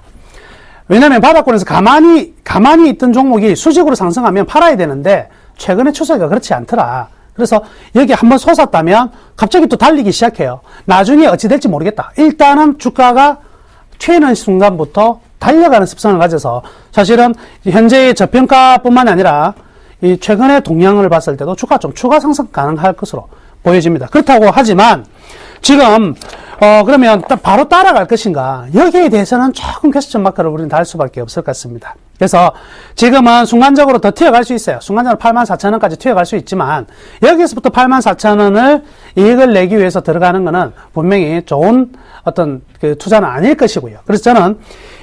왜냐면 바닥권에서 가만히 있던 종목이 수직으로 상승하면 팔아야 되는데 최근의 추세가 그렇지 않더라. 그래서 여기 한번 솟았다면 갑자기 또 달리기 시작해요. 나중에 어찌 될지 모르겠다. 일단은 주가가 튀는 순간부터 달려가는 습성을 가져서 사실은 현재의 저평가뿐만 아니라 이 최근의 동향을 봤을 때도 주가 좀 추가 상승 가능할 것으로 보여집니다. 그렇다고 하지만 지금 그러면 바로 따라갈 것인가? 여기에 대해서는 조금 퀘스천 마크를 우리는 달 수밖에 없을 것 같습니다. 그래서 지금은 순간적으로 더 튀어갈 수 있어요. 순간적으로 84,000원까지 튀어갈 수 있지만 여기서부터 84,000원을 이익을 내기 위해서 들어가는 것은 분명히 좋은 어떤 그 투자는 아닐 것이고요. 그래서 저는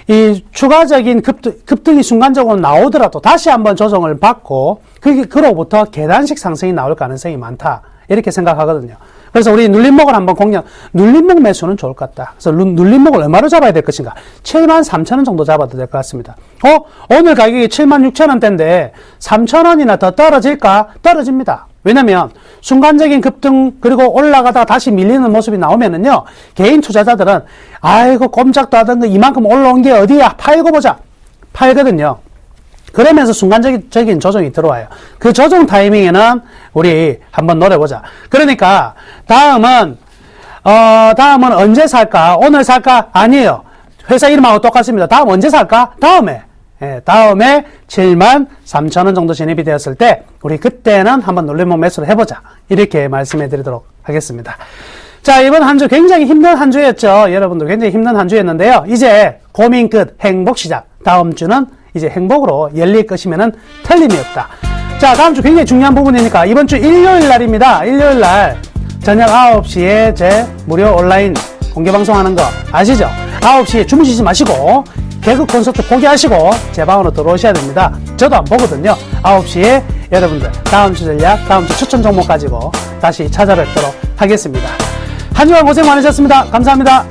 이 추가적인 급등이 순간적으로 나오더라도 다시 한번 조정을 받고 그로부터 계단식 상승이 나올 가능성이 많다. 이렇게 생각하거든요. 그래서 우리 눌림목을 한번 눌림목 매수는 좋을 것 같다. 그래서 눌림목을 얼마로 잡아야 될 것인가? 73,000원 정도 잡아도 될 것 같습니다. 오늘 가격이 76,000원대인데 3,000원이나 더 떨어질까? 떨어집니다. 왜냐면 순간적인 급등 그리고 올라가다가 다시 밀리는 모습이 나오면은요, 개인 투자자들은 아이고 꼼짝도 하던 거 이만큼 올라온 게 어디야? 팔고 보자. 팔거든요. 그러면서 순간적인 조정이 들어와요. 그 조정 타이밍에는 우리 한번 노려보자. 그러니까 다음은 언제 살까? 오늘 살까? 아니에요. 회사 이름하고 똑같습니다. 다음 언제 살까? 다음에 73,000원 정도 진입이 되었을 때 우리 그때는 한번 눌림목 매수를 해보자. 이렇게 말씀해 드리도록 하겠습니다. 자, 이번 한 주 굉장히 힘든 한 주였죠. 여러분들 굉장히 힘든 한 주였는데요. 이제 고민 끝, 행복 시작. 다음 주는 이제 행복으로 열릴 것이면은 틀림이 없다. 자, 다음 주 굉장히 중요한 부분이니까 이번 주 일요일 날입니다. 일요일 날 저녁 9시에 제 무료 온라인 공개 방송하는 거 아시죠? 9시에 주무시지 마시고 개그 콘서트 포기하시고 제 방으로 들어오셔야 됩니다. 저도 안 보거든요. 9시에 여러분들 다음 주 전략, 다음 주 추천 종목 가지고 다시 찾아뵙도록 하겠습니다. 한 주간 고생 많으셨습니다. 감사합니다.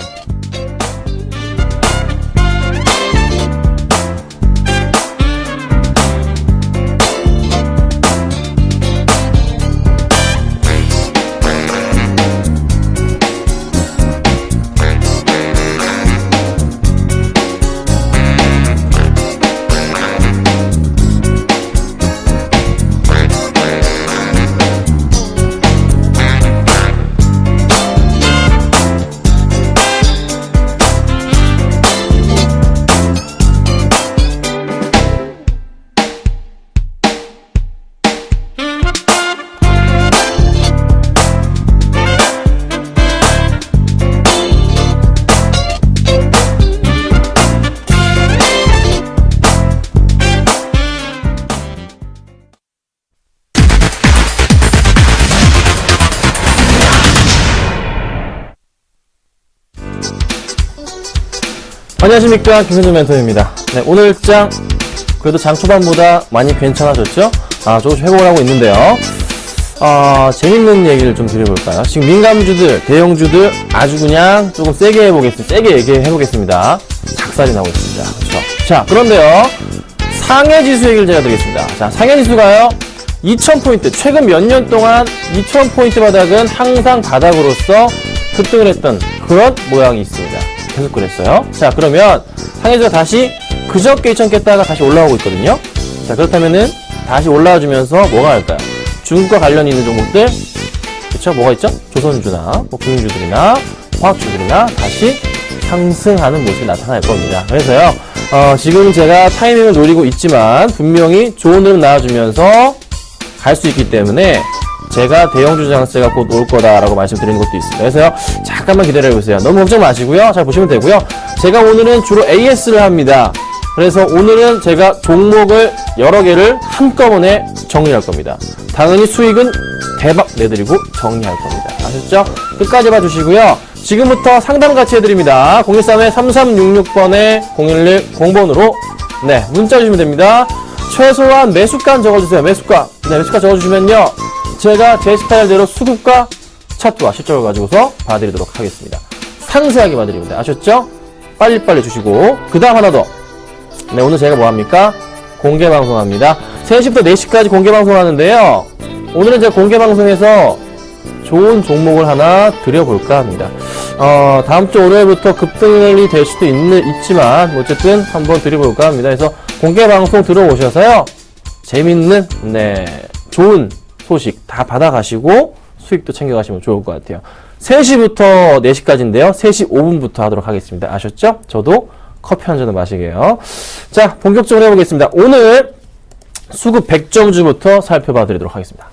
안녕하십니까, 김현준 멘토입니다. 네, 오늘 장 그래도 장 초반보다 많이 괜찮아졌죠? 조금씩 회복을 하고 있는데요. 재밌는 얘기를 좀 드려볼까요? 지금 민감주들, 대형주들 아주 그냥 조금 세게 얘기해보겠습니다. 작살이 나고 있습니다. 그렇죠? 자, 그런데요, 상해지수 얘기를 제가 드리겠습니다. 자, 상해지수가요, 2000포인트, 최근 몇 년 동안 2000포인트 바닥은 항상 바닥으로서 급등을 했던 그런 모양이 있습니다. 계속 그랬어요. 자, 그러면 상해지수가 다시 그저께 2000 깼다가 다시 올라오고 있거든요. 자, 그렇다면은 다시 올라와주면서 뭐가 할까요? 중국과 관련 있는 종목들, 그쵸? 뭐가 있죠? 조선주나 뭐 금융주들이나 화학주들이나 다시 상승하는 모습이 나타날 겁니다. 그래서요, 지금 제가 타이밍을 노리고 있지만 분명히 좋은 흐름 나와주면서 갈 수 있기 때문에 제가 대형주 장세가 곧 올 거다라고 말씀드리는 것도 있습니다. 그래서요, 잠깐만 기다려보세요. 너무 걱정 마시고요. 잘 보시면 되고요. 제가 오늘은 주로 AS를 합니다. 그래서 오늘은 제가 종목을 여러 개를 한꺼번에 정리할 겁니다. 당연히 수익은 대박 내드리고 정리할 겁니다. 아셨죠? 끝까지 봐주시고요. 지금부터 상담 같이 해드립니다. 013-3366번에 011-0번으로 네, 문자 주시면 됩니다. 최소한 매수가 적어주세요. 매수가. 네, 매수가 적어주시면요, 제가 제 스타일대로 수급과 차트와 실적을 가지고서 봐드리도록 하겠습니다. 상세하게 봐드립니다. 아셨죠? 빨리빨리 주시고, 그 다음 하나 더. 네, 오늘 제가 뭐합니까? 공개방송합니다. 3시부터 4시까지 공개방송하는데요. 오늘은 제가 공개방송에서 좋은 종목을 하나 드려볼까 합니다. 다음주 월요일부터 급등이 될 수도 있지만, 어쨌든 한번 드려볼까 합니다. 그래서 공개방송 들어오셔서요, 재밌는, 네, 좋은 소식 다 받아가시고 수익도 챙겨가시면 좋을 것 같아요. 3시부터 4시까지인데요. 3시 5분부터 하도록 하겠습니다. 아셨죠? 저도 커피 한 잔은 마시게요. 자, 본격적으로 해보겠습니다. 오늘 수급 100점주부터 살펴봐 드리도록 하겠습니다.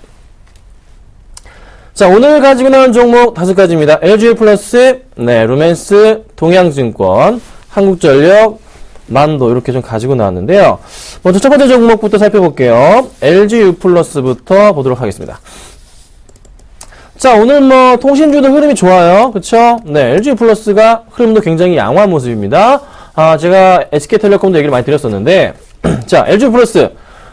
자, 오늘 가지고 나온 종목 5가지입니다. LG 플러스, 네, 루멘스, 동양증권, 한국전력, 만도 이렇게 좀 가지고 나왔는데요. 먼저 첫 번째 종목부터 살펴볼게요. LG 플러스부터 보도록 하겠습니다. 자, 오늘 뭐 통신주도 흐름이 좋아요. 그쵸? 네, LG 플러스가 흐름도 굉장히 양호한 모습입니다. 제가 SK텔레콤도 얘기를 많이 드렸었는데 자, LG 플러스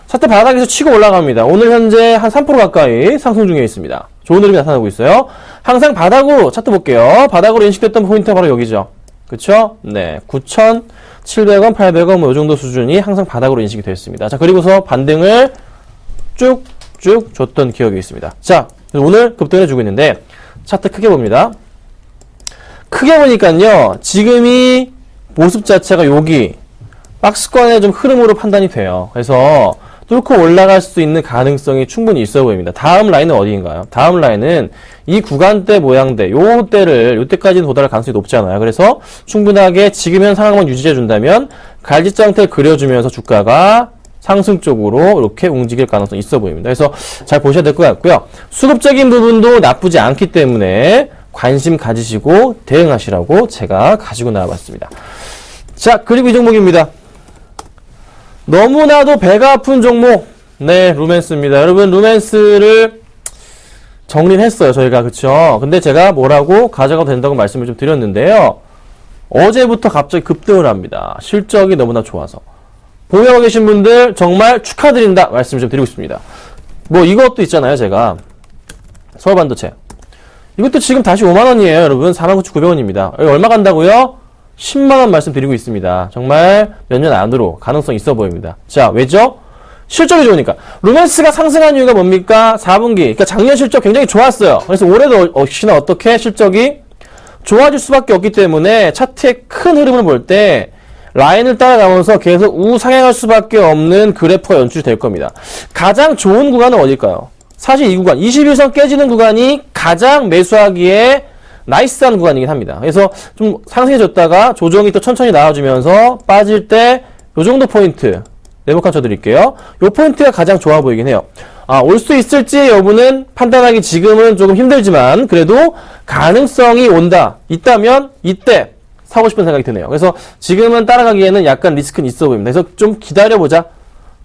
차트 바닥에서 치고 올라갑니다. 오늘 현재 한 3% 가까이 상승 중에 있습니다. 좋은 흐름이 나타나고 있어요. 항상 바닥으로 차트 볼게요. 바닥으로 인식됐던 포인트가 바로 여기죠. 그쵸? 네, 9,700원, 800원 뭐 이 정도 수준이 항상 바닥으로 인식이 되었습니다. 자, 그리고서 반등을 쭉쭉 줬던 기억이 있습니다. 자, 오늘 급등을 해주고 있는데 차트 크게 봅니다. 크게 보니까요, 지금이 모습 자체가 여기 박스권의 좀 흐름으로 판단이 돼요. 그래서 뚫고 올라갈 수 있는 가능성이 충분히 있어 보입니다. 다음 라인은 어디인가요? 다음 라인은 이 구간대 모양대, 요때까지는 도달할 가능성이 높잖아요. 그래서 충분하게 지금 현 상황만 유지해 준다면 갈지장대를 그려주면서 주가가 상승 쪽으로 이렇게 움직일 가능성이 있어 보입니다. 그래서 잘 보셔야 될 것 같고요. 수급적인 부분도 나쁘지 않기 때문에 관심 가지시고 대응하시라고 제가 가지고 나와봤습니다. 자, 그리고 이 종목입니다. 너무나도 배가 아픈 종목. 네, 루멘스입니다. 여러분, 루멘스를 정리를 했어요, 저희가. 그쵸? 근데 제가 뭐라고 가져가도 된다고 말씀을 좀 드렸는데요. 어제부터 갑자기 급등을 합니다. 실적이 너무나 좋아서. 보유하고 계신 분들 정말 축하드린다 말씀 좀 드리고 싶습니다. 뭐 이것도 있잖아요, 제가. 서울반도체. 이것도 지금 다시 5만원이에요, 여러분. 49,900원입니다. 얼마 간다고요? 10만원 말씀드리고 있습니다. 정말 몇 년 안으로 가능성 있어 보입니다. 자, 왜죠? 실적이 좋으니까. 루멘스가 상승한 이유가 뭡니까? 4분기. 그러니까 작년 실적 굉장히 좋았어요. 그래서 올해도 역시나 어떻게 실적이 좋아질 수밖에 없기 때문에 차트의 큰 흐름을 볼 때 라인을 따라가면서 계속 우상향할 수밖에 없는 그래프가 연출이 될 겁니다. 가장 좋은 구간은 어딜까요? 사실 이 구간, 21선 깨지는 구간이 가장 매수하기에 나이스한 구간이긴 합니다. 그래서 좀 상승해줬다가 조정이 또 천천히 나와주면서 빠질 때 요 정도 포인트 네모칸 쳐드릴게요. 요 포인트가 가장 좋아 보이긴 해요. 올 수 있을지 여부는 판단하기 지금은 조금 힘들지만 그래도 가능성이 있다면 이때 사고 싶은 생각이 드네요. 그래서 지금은 따라가기에는 약간 리스크는 있어 보입니다. 그래서 좀 기다려보자.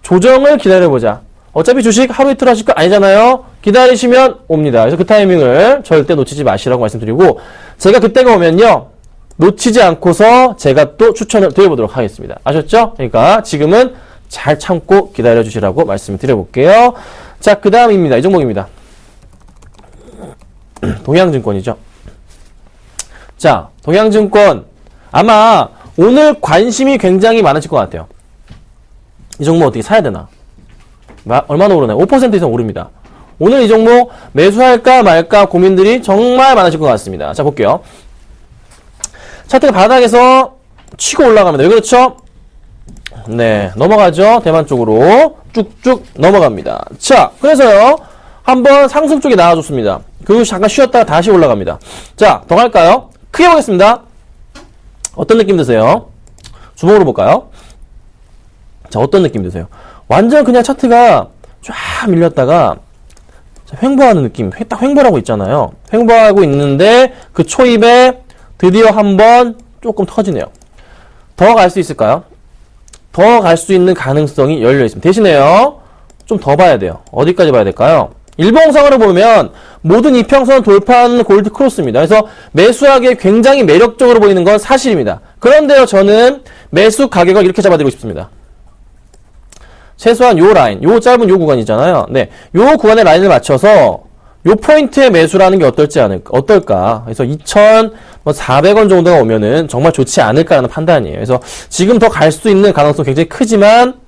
조정을 기다려보자. 어차피 주식 하루 이틀 하실 거 아니잖아요. 기다리시면 옵니다. 그래서 그 타이밍을 절대 놓치지 마시라고 말씀드리고 제가 그때가 오면요. 놓치지 않고서 제가 또 추천을 드려보도록 하겠습니다. 아셨죠? 그러니까 지금은 잘 참고 기다려주시라고 말씀드려볼게요. 자, 그 다음입니다. 이 종목입니다. 동양증권이죠. 자, 동양증권 아마 오늘 관심이 굉장히 많으실 것 같아요. 이 종목 어떻게 사야 되나? 얼마나 오르나요? 5% 이상 오릅니다. 오늘 이 종목 매수할까 말까 고민들이 정말 많으실 것 같습니다. 자, 볼게요. 차트가 바닥에서 치고 올라갑니다. 왜 그렇죠? 네, 넘어가죠. 대만 쪽으로 쭉쭉 넘어갑니다. 자, 그래서요. 한번 상승 쪽에 나와줬습니다. 그리고 잠깐 쉬었다가 다시 올라갑니다. 자, 더 갈까요? 크게 보겠습니다. 어떤 느낌 드세요? 주먹으로 볼까요? 자, 어떤 느낌 드세요? 완전 그냥 차트가 쫙 밀렸다가 횡보하는 느낌, 딱 횡보하고 있잖아요. 횡보하고 있는데 그 초입에 드디어 한번 조금 터지네요. 더 갈 수 있을까요? 더 갈 수 있는 가능성이 열려 있습니다. 대신에요, 좀 더 봐야 돼요. 어디까지 봐야 될까요? 일봉상으로 보면 모든 이평선 돌파하는 골드 크로스입니다. 그래서 매수하기에 굉장히 매력적으로 보이는 건 사실입니다. 그런데요, 저는 매수 가격을 이렇게 잡아드리고 싶습니다. 최소한 요 라인, 요 짧은 요 구간이잖아요. 네, 요 구간의 라인을 맞춰서 요 포인트에 매수라는 게 어떨까. 그래서 2,400원 정도가 오면은 정말 좋지 않을까라는 판단이에요. 그래서 지금 더 갈 수 있는 가능성 굉장히 크지만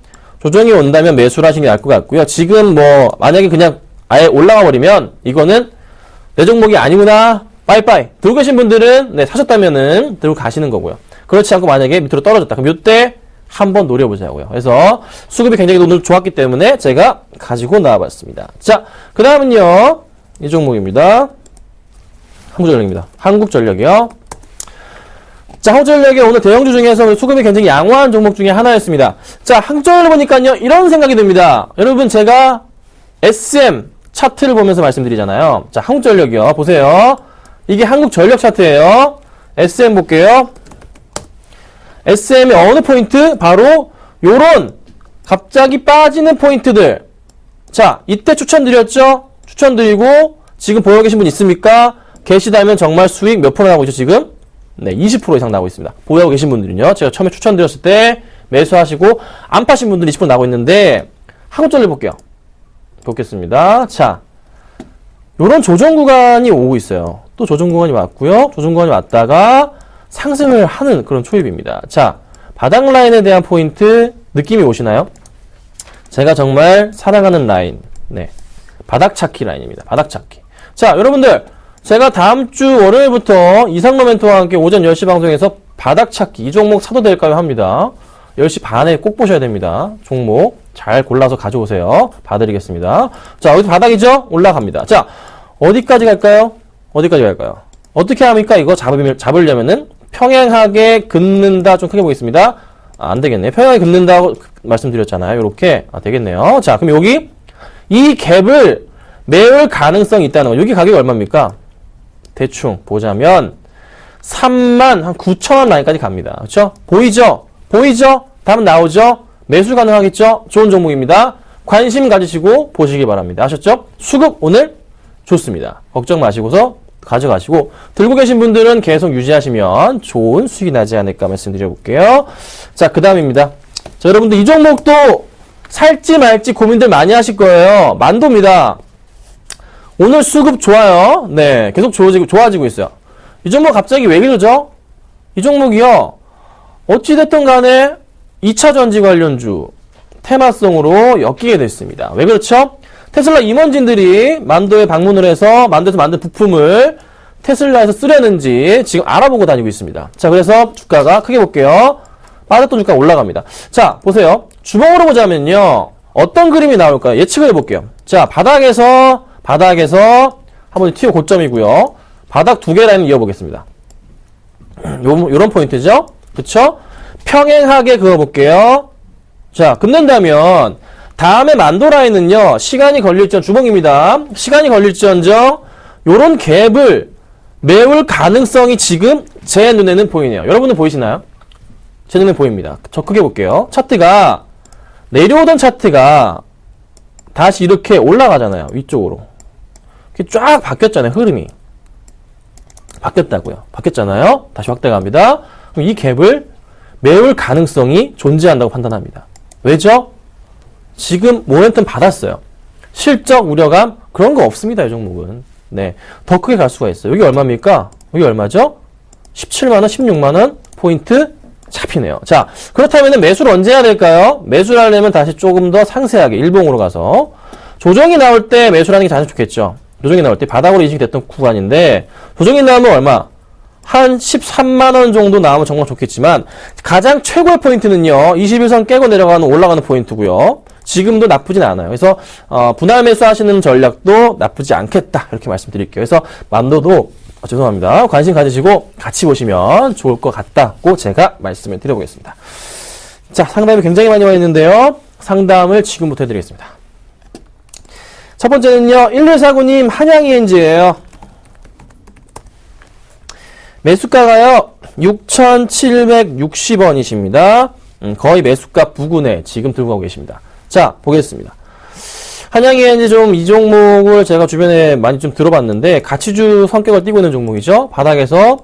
조정이 온다면 매수를 하시는 게 나을 것 같고요. 지금 뭐 만약에 그냥 아예 올라가 버리면 이거는 내 종목이 아니구나. 빠이빠이. 들고 계신 분들은 네, 사셨다면은 들고 가시는 거고요. 그렇지 않고 만약에 밑으로 떨어졌다. 그럼 요때 한번 노려보자고요. 그래서 수급이 굉장히 오늘 좋았기 때문에 제가 가지고 나와봤습니다. 자, 그 다음은요. 이 종목입니다. 한국전력입니다. 한국전력이요. 자, 한국전력의 오늘 대형주 중에서 수급이 굉장히 양호한 종목 중에 하나였습니다. 자, 한국전력을 보니까요, 이런 생각이 듭니다. 여러분, 제가 SM 차트를 보면서 말씀드리잖아요. 자, 한국전력이요. 보세요. 이게 한국전력 차트예요. SM 볼게요. SM의 어느 포인트? 바로 요런 갑자기 빠지는 포인트들. 자, 이때 추천드렸죠? 추천드리고 지금 보여 계신 분 있습니까? 계시다면 정말 수익 몇 프로 나오고 있죠, 지금? 네, 20% 이상 나오고 있습니다. 보유하고 계신 분들은요. 제가 처음에 추천드렸을 때 매수하시고 안 파신 분들은 20% 나오고 있는데 한국전력 볼게요. 보겠습니다. 자, 요런 조정 구간이 오고 있어요. 또 조정 구간이 왔고요. 조정 구간이 왔다가 상승을 하는 그런 초입입니다. 자, 바닥 라인에 대한 포인트 느낌이 오시나요? 제가 정말 사랑하는 라인. 네. 바닥 찾기 라인입니다. 바닥 찾기. 자, 여러분들, 제가 다음 주 월요일부터 이상로 멘토와 함께 오전 10시 방송에서 바닥 찾기, 이 종목 사도 될까요? 합니다. 10시 반에 꼭 보셔야 됩니다. 종목 잘 골라서 가져오세요. 봐드리겠습니다. 자, 여기서 바닥이죠? 올라갑니다. 자, 어디까지 갈까요? 어디까지 갈까요? 어떻게 합니까? 이거 잡으려면은 평행하게 긋는다. 좀 크게 보겠습니다. 안 되겠네. 평행하게 긋는다고 말씀드렸잖아요. 이렇게. 되겠네요. 자, 그럼 여기 이 갭을 메울 가능성이 있다는 거. 여기 가격이 얼마입니까? 대충 보자면 39,000원 라인까지 갑니다. 그렇죠? 보이죠? 보이죠? 답은 나오죠? 매수 가능하겠죠? 좋은 종목입니다. 관심 가지시고 보시기 바랍니다. 아셨죠? 수급 오늘 좋습니다. 걱정 마시고서 가져가시고 들고 계신 분들은 계속 유지하시면 좋은 수익이 나지 않을까 말씀드려볼게요. 자, 그 다음입니다. 자, 여러분들 이 종목도 살지 말지 고민들 많이 하실 거예요. 만도입니다. 오늘 수급 좋아요. 네, 계속 좋아지고 있어요. 이 종목 갑자기 왜 이러죠? 이 종목이요. 어찌됐든 간에 2차 전지 관련주 테마성으로 엮이게 됐습니다. 왜 그렇죠? 테슬라 임원진들이 만도에 방문을 해서 만도에서 만든 부품을 테슬라에서 쓰려는지 지금 알아보고 다니고 있습니다. 자, 그래서 주가가 크게 볼게요. 빠졌던 주가가 올라갑니다. 자, 보세요. 주봉으로 보자면요. 어떤 그림이 나올까요? 예측을 해볼게요. 자, 바닥에서 한번 튀어 고점이고요. 바닥 두 개 라인을 이어보겠습니다. 요런 포인트죠? 그쵸? 평행하게 그어볼게요. 자, 긋는다면 다음에 만도 라인은요. 시간이 걸릴지언정 주봉입니다. 시간이 걸릴지언정 요런 갭을 메울 가능성이 지금 제 눈에는 보이네요. 여러분은 보이시나요? 제 눈에 보입니다. 저 크게 볼게요. 차트가 내려오던 차트가 다시 이렇게 올라가잖아요. 위쪽으로. 이렇게 쫙 바뀌었잖아요. 흐름이. 바뀌었다고요. 바뀌었잖아요. 다시 확대갑니다. 그럼 이 갭을 메울 가능성이 존재한다고 판단합니다. 왜죠? 지금 모멘텀 받았어요. 실적 우려감 그런 거 없습니다. 이 종목은. 네, 더 크게 갈 수가 있어요. 여기 얼마입니까? 여기 얼마죠? 17만원, 16만원 포인트 잡히네요. 자, 그렇다면 매수를 언제 해야 될까요? 매수를 하려면 다시 조금 더 상세하게 일봉으로 가서 조정이 나올 때 매수를 하는 게 가장 좋겠죠. 조정이 나올 때 바닥으로 인식이 됐던 구간인데 조정이 나오면 얼마? 한 13만원 정도 나오면 정말 좋겠지만 가장 최고의 포인트는요. 21선 깨고 내려가는 올라가는 포인트고요. 지금도 나쁘진 않아요. 그래서 분할 매수하시는 전략도 나쁘지 않겠다 이렇게 말씀드릴게요. 그래서 만도도 죄송합니다. 관심 가지시고 같이 보시면 좋을 것 같다고 제가 말씀을 드려보겠습니다. 자, 상담이 굉장히 많이 와 있는데요. 상담을 지금부터 해드리겠습니다. 첫 번째는요. 1149님 한양ENG예요. 매수가가요. 6,760원이십니다. 거의 매수가 부근에 지금 들고 가고 계십니다. 자, 보겠습니다. 한양ENG 좀 이 종목을 제가 주변에 많이 좀 들어봤는데 가치주 성격을 띠고 있는 종목이죠. 바닥에서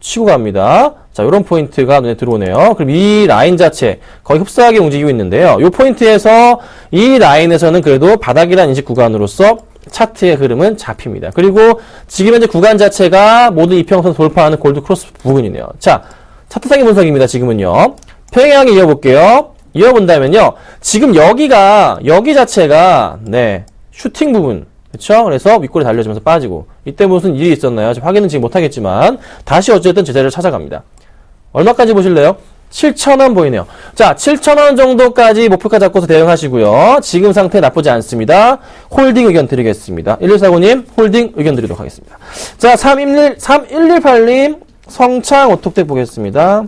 치고 갑니다. 자, 이런 포인트가 눈에 들어오네요. 그럼 이 라인 자체 거의 흡사하게 움직이고 있는데요. 이 포인트에서 이 라인에서는 그래도 바닥이라는 인식 구간으로서 차트의 흐름은 잡힙니다. 그리고 지금 현재 구간 자체가 모든 이평선 돌파하는 골드 크로스 부분이네요. 자, 차트상의 분석입니다. 지금은요. 평행하게 이어볼게요. 이어본다면요. 지금 여기 자체가, 네, 슈팅 부분. 그쵸? 그래서 윗골이 달려지면서 빠지고. 이때 무슨 일이 있었나요? 확인은 지금 못하겠지만, 다시 어쨌든 제자리를 찾아갑니다. 얼마까지 보실래요? 7,000원 보이네요. 자, 7,000원 정도까지 목표가 잡고서 대응하시고요. 지금 상태 나쁘지 않습니다. 홀딩 의견 드리겠습니다. 1149님, 홀딩 의견 드리도록 하겠습니다. 자, 3118님, 성창 오톡텍 보겠습니다.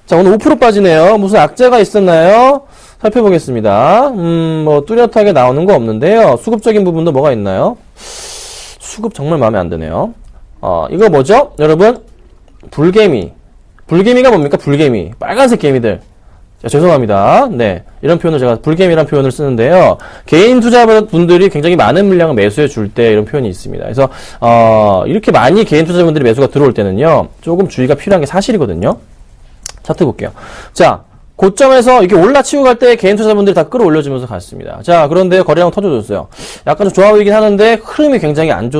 자, 오늘 5% 빠지네요. 무슨 악재가 있었나요? 살펴보겠습니다. 뭐, 뚜렷하게 나오는 거 없는데요. 수급적인 부분도 뭐가 있나요? 수급 정말 마음에 안 드네요. 이거 뭐죠? 여러분, 불개미. 불개미가 뭡니까? 불개미. 빨간색 개미들. 자, 죄송합니다. 네. 이런 표현을 제가 불개미라는 표현을 쓰는데요. 개인 투자분들이 굉장히 많은 물량을 매수해 줄 때 이런 표현이 있습니다. 그래서, 이렇게 많이 개인 투자분들이 매수가 들어올 때는요, 조금 주의가 필요한 게 사실이거든요. 차트 볼게요. 자, 고점에서 이렇게 올라치고 갈 때 개인 투자분들이 다 끌어올려주면서 갔습니다. 자, 그런데 거래량 터져줬어요. 약간 좀 좋아 보이긴 하는데 흐름이 굉장히 안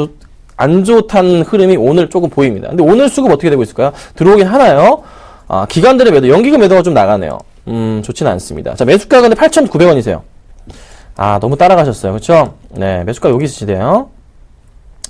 좋다는 흐름이 오늘 조금 보입니다. 근데 오늘 수급 어떻게 되고 있을까요? 들어오긴 하나요? 기관들의 매도, 연기금 매도가 좀 나가네요. 좋지는 않습니다. 자, 매수가 근데 8,900원이세요. 너무 따라가셨어요. 그쵸? 네, 매수가 여기 있으시대요.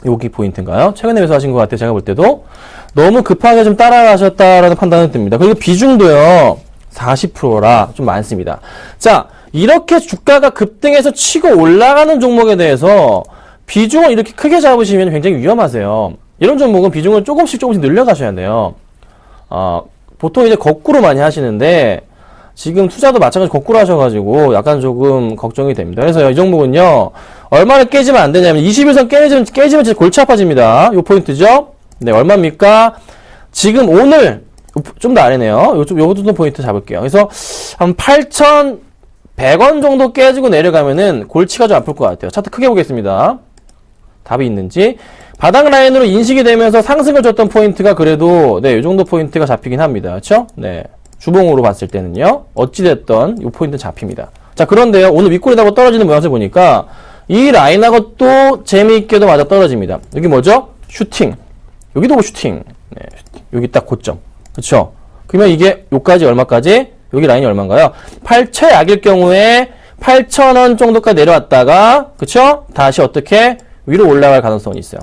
여기 포인트인가요? 최근에 매수하신 것 같아요. 제가 볼 때도. 너무 급하게 좀 따라가셨다라는 판단은 듭니다. 그리고 비중도요, 40%라 좀 많습니다. 자, 이렇게 주가가 급등해서 치고 올라가는 종목에 대해서 비중을 이렇게 크게 잡으시면 굉장히 위험하세요. 이런 종목은 비중을 조금씩 늘려가셔야 돼요. 보통 이제 거꾸로 많이 하시는데, 지금 투자도 마찬가지로 거꾸로 하셔가지고 약간 조금 걱정이 됩니다. 그래서 이 종목은요, 얼마나 깨지면 안 되냐면 21선 깨지면 진짜 골치 아파집니다. 요 포인트죠? 네, 얼마입니까? 지금 오늘 좀 더 아래네요. 요 정도 포인트 잡을게요. 그래서 한 8,100원 정도 깨지고 내려가면은 골치가 좀 아플 것 같아요. 차트 크게 보겠습니다. 답이 있는지. 바닥 라인으로 인식이 되면서 상승을 줬던 포인트가 그래도 네, 요 정도 포인트가 잡히긴 합니다. 그렇죠? 네. 주봉으로 봤을 때는요. 어찌됐던 이 포인트 잡힙니다. 자, 그런데요. 오늘 윗골이라고 떨어지는 모양을 보니까 이 라인하고 또 재미있게도 맞아 떨어집니다. 여기 뭐죠? 슈팅. 여기도 뭐 슈팅. 네, 여기 딱 고점. 그쵸? 그러면 이게 요까지 얼마까지? 여기 라인이 얼마인가요? 최악일 경우에 8,000원 정도까지 내려왔다가, 그쵸? 다시 어떻게? 위로 올라갈 가능성이 있어요.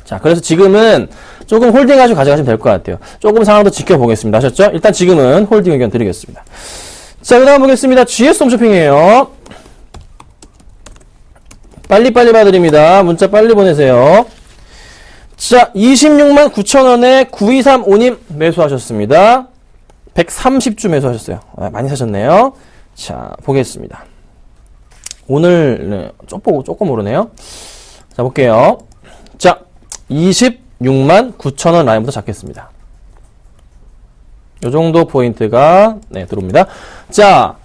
자, 그래서 지금은 조금 홀딩 가지고 가져가시면 될 것 같아요. 조금 상황도 지켜보겠습니다. 아셨죠? 일단 지금은 홀딩 의견 드리겠습니다. 자, 그 다음 보겠습니다. GS 홈쇼핑이에요. 빨리빨리 봐드립니다. 문자 빨리 보내세요. 자, 26만 9천원에 9235님 매수하셨습니다. 130주 매수하셨어요. 많이 사셨네요. 자, 보겠습니다. 오늘, 네, 조금 오르네요. 자, 볼게요. 자, 26만 9천원 라인부터 잡겠습니다. 요 정도 포인트가, 네, 들어옵니다. 자,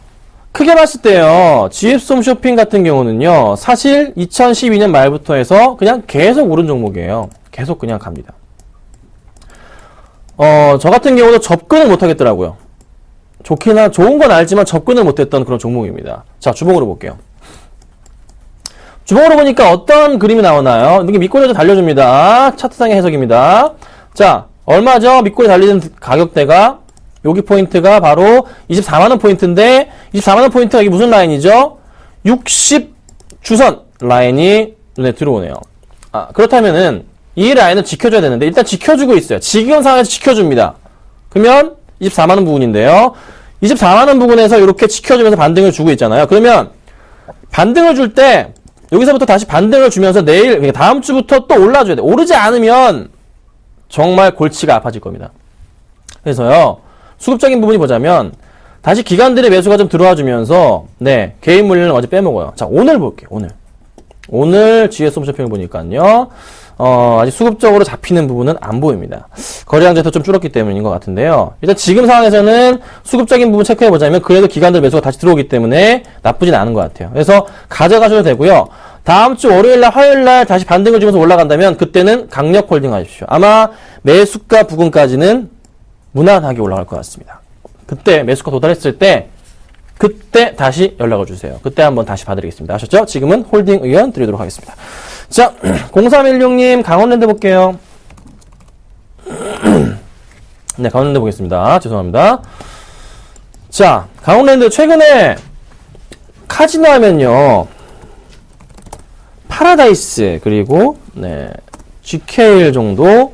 크게 봤을 때요, GS 홈쇼핑 같은 경우는요, 사실 2012년 말부터 해서 그냥 계속 오른 종목이에요. 계속 그냥 갑니다. 저 같은 경우도 접근을 못 하겠더라고요. 좋은 건 알지만 접근을 못했던 그런 종목입니다. 자, 주봉으로 볼게요. 주봉으로 보니까 어떤 그림이 나오나요? 이게 밑꼬리도 달려줍니다. 차트상의 해석입니다. 자, 얼마죠? 밑꼬리 달리는 가격대가 여기 포인트가 바로 24만원 포인트인데 24만원 포인트가 여기 무슨 라인이죠? 60주선 라인이 눈에 들어오네요. 그렇다면은 이 라인을 지켜줘야 되는데 일단 지켜주고 있어요. 지금 상황에서 지켜줍니다. 그러면 24만원 부분인데요. 24만원 부분에서 이렇게 지켜주면서 반등을 주고 있잖아요. 그러면 반등을 줄 때 여기서부터 다시 반등을 주면서 내일, 다음 주부터 또 올라줘야 돼. 오르지 않으면 정말 골치가 아파질 겁니다. 그래서요, 수급적인 부분이 보자면, 다시 기관들의 매수가 좀 들어와 주면서, 네, 개인 물량을 어제 빼먹어요. 자, 오늘 볼게요, 오늘 GS 홈쇼핑을 보니까요, 아직 수급적으로 잡히는 부분은 안 보입니다. 거래량 자체도 좀 줄었기 때문인 것 같은데요. 일단 지금 상황에서는 수급적인 부분 체크해보자면 그래도 기관들 매수가 다시 들어오기 때문에 나쁘진 않은 것 같아요. 그래서 가져가셔도 되고요. 다음 주 월요일날, 화요일날 다시 반등을 주면서 올라간다면 그때는 강력 홀딩 하십시오. 아마 매수가 부근까지는 무난하게 올라갈 것 같습니다. 그때 매수가 도달했을 때 그때 다시 연락을 주세요. 그때 한번 다시 봐드리겠습니다. 아셨죠? 지금은 홀딩 의견 드리도록 하겠습니다. 자, 0316님 강원랜드 볼게요. 네, 강원랜드 보겠습니다. 죄송합니다. 자, 강원랜드 최근에 카지노 하면요, 파라다이스 그리고 네, GKL 정도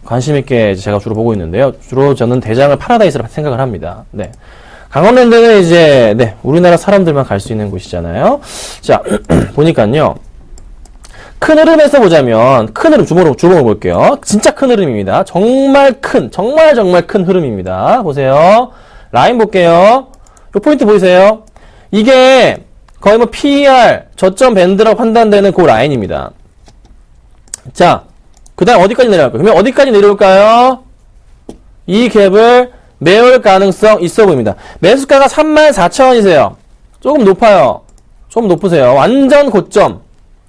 관심있게 제가 주로 보고 있는데요. 주로 저는 대장을 파라다이스로 생각을 합니다. 네. 강원랜드는 이제, 네, 우리나라 사람들만 갈 수 있는 곳이잖아요. 자, 보니까요. 큰 흐름에서 보자면, 큰 흐름, 주목을 볼게요. 진짜 큰 흐름입니다. 정말 큰 흐름입니다. 보세요. 라인 볼게요. 요 포인트 보이세요? 이게 거의 뭐 PER, 저점 밴드라고 판단되는 그 라인입니다. 자, 그 다음 어디까지 내려갈까요? 그러면 어디까지 내려올까요? 이 갭을 메울 가능성 있어 보입니다. 매수가가 34,000원이세요. 조금 높아요. 좀 높으세요. 완전 고점.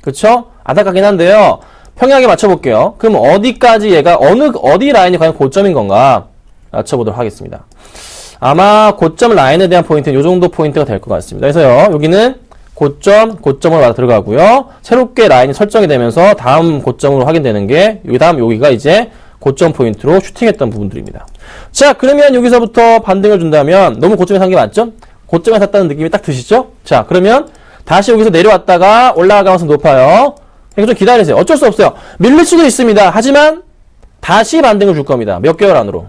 그쵸? 안타깝긴 한데요. 평행하게 맞춰볼게요. 그럼 어디까지 얘가, 어디 라인이 과연 고점인 건가? 맞춰보도록 하겠습니다. 아마 고점 라인에 대한 포인트는 이 정도 포인트가 될 것 같습니다. 그래서요, 여기는 고점으로 들어가고요. 새롭게 라인이 설정이 되면서 다음 고점으로 확인되는 게, 여기가 이제 고점 포인트로 슈팅했던 부분들입니다. 자, 그러면 여기서부터 반등을 준다면, 너무 고점에 산 게 맞죠? 고점에 샀다는 느낌이 딱 드시죠? 자, 그러면 다시 여기서 내려왔다가 올라갈 가능성 높아요. 그러니까 좀 기다리세요. 어쩔 수 없어요. 밀릴 수도 있습니다. 하지만 다시 반등을 줄 겁니다. 몇 개월 안으로.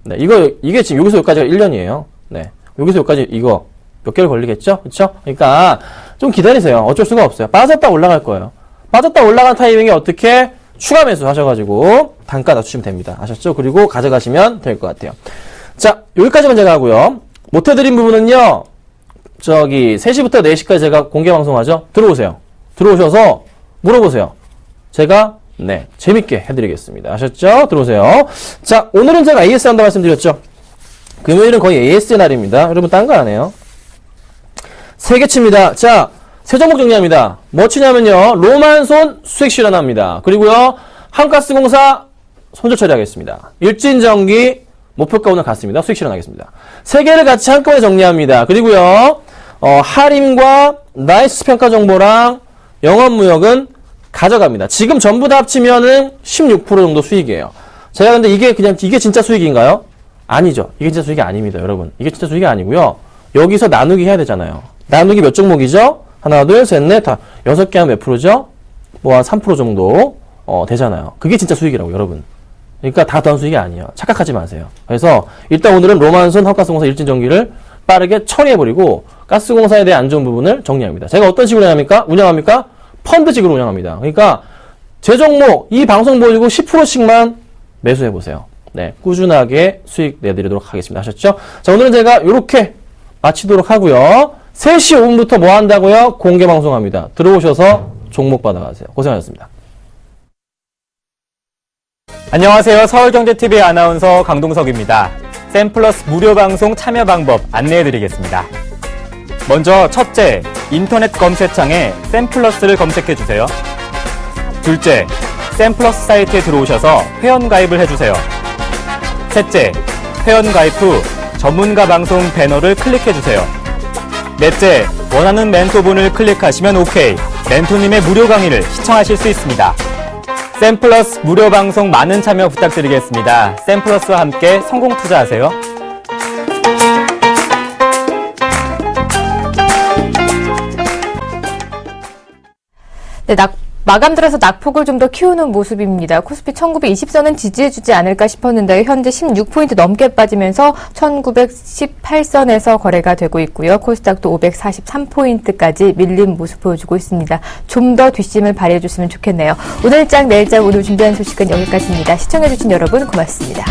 네, 이게 지금 여기서 여기까지가 1년이에요. 네. 여기서 여기까지 이거 몇 개월 걸리겠죠? 그쵸? 그러니까 좀 기다리세요. 어쩔 수가 없어요. 빠졌다 올라갈 거예요. 빠졌다 올라간 타이밍에 어떻게 추가 매수 하셔가지고 단가 낮추시면 됩니다. 아셨죠? 그리고 가져가시면 될 것 같아요. 자, 여기까지만 제가 하고요. 못해드린 부분은요, 3시부터 4시까지 제가 공개 방송하죠? 들어오세요. 들어오셔서 물어보세요. 제가, 네, 재밌게 해드리겠습니다. 아셨죠? 들어오세요. 자, 오늘은 제가 AS 한다 말씀드렸죠? 금요일은 거의 AS의 날입니다. 여러분, 딴 거 안 해요? 3개 칩니다. 자, 세 종목 정리합니다. 뭐 치냐면요, 로만손 수익 실현합니다. 그리고요, 한가스공사 손절 처리하겠습니다. 일진전기, 목표가 오늘 같습니다. 수익 실현하겠습니다. 3개를 같이 한꺼번에 정리합니다. 그리고요, 하림과 나이스 평가 정보랑 영업무역은 가져갑니다. 지금 전부 다 합치면은 16% 정도 수익이에요. 제가 근데 이게 진짜 수익인가요? 아니죠. 이게 진짜 수익이 아닙니다, 여러분. 이게 진짜 수익이 아니고요. 여기서 나누기 해야 되잖아요. 나누기 몇 종목이죠? 하나, 둘, 셋, 넷, 다. 6개 하면 몇 프로죠? 뭐 한 3% 정도, 되잖아요. 그게 진짜 수익이라고, 여러분. 그러니까 다 더한 수익이 아니에요. 착각하지 마세요. 그래서 일단 오늘은 로만손, 한가스공사, 일진전기를 빠르게 처리해버리고 가스공사에 대한 안 좋은 부분을 정리합니다. 제가 어떤 식으로 운영합니까? 펀드식으로 운영합니다. 그러니까 제 종목 이 방송 보시고 10%씩만 매수해보세요. 네, 꾸준하게 수익 내드리도록 하겠습니다. 아셨죠? 자, 오늘은 제가 이렇게 마치도록 하고요. 3시 5분부터 뭐 한다고요? 공개 방송합니다. 들어오셔서 종목 받아가세요. 고생하셨습니다. 안녕하세요. 서울경제TV 아나운서 강동석입니다. 샘플러스 무료 방송 참여 방법 안내해드리겠습니다. 먼저 첫째, 인터넷 검색창에 샘플러스를 검색해주세요. 둘째, 샘플러스 사이트에 들어오셔서 회원가입을 해주세요. 셋째, 회원가입 후 전문가 방송 배너를 클릭해주세요. 넷째, 원하는 멘토분을 클릭하시면 OK. 멘토님의 무료 강의를 시청하실 수 있습니다. 샘플러스 무료 방송 많은 참여 부탁드리겠습니다. 샘플러스와 함께 성공 투자하세요. 네, 마감 들어서 낙폭을 좀 더 키우는 모습입니다. 코스피 1920선은 지지해주지 않을까 싶었는데 현재 16포인트 넘게 빠지면서 1918선에서 거래가 되고 있고요. 코스닥도 543포인트까지 밀린 모습 보여주고 있습니다. 좀 더 뒷심을 발휘해줬으면 좋겠네요. 오늘장, 내일장 오늘 준비한 소식은 여기까지입니다. 시청해주신 여러분 고맙습니다.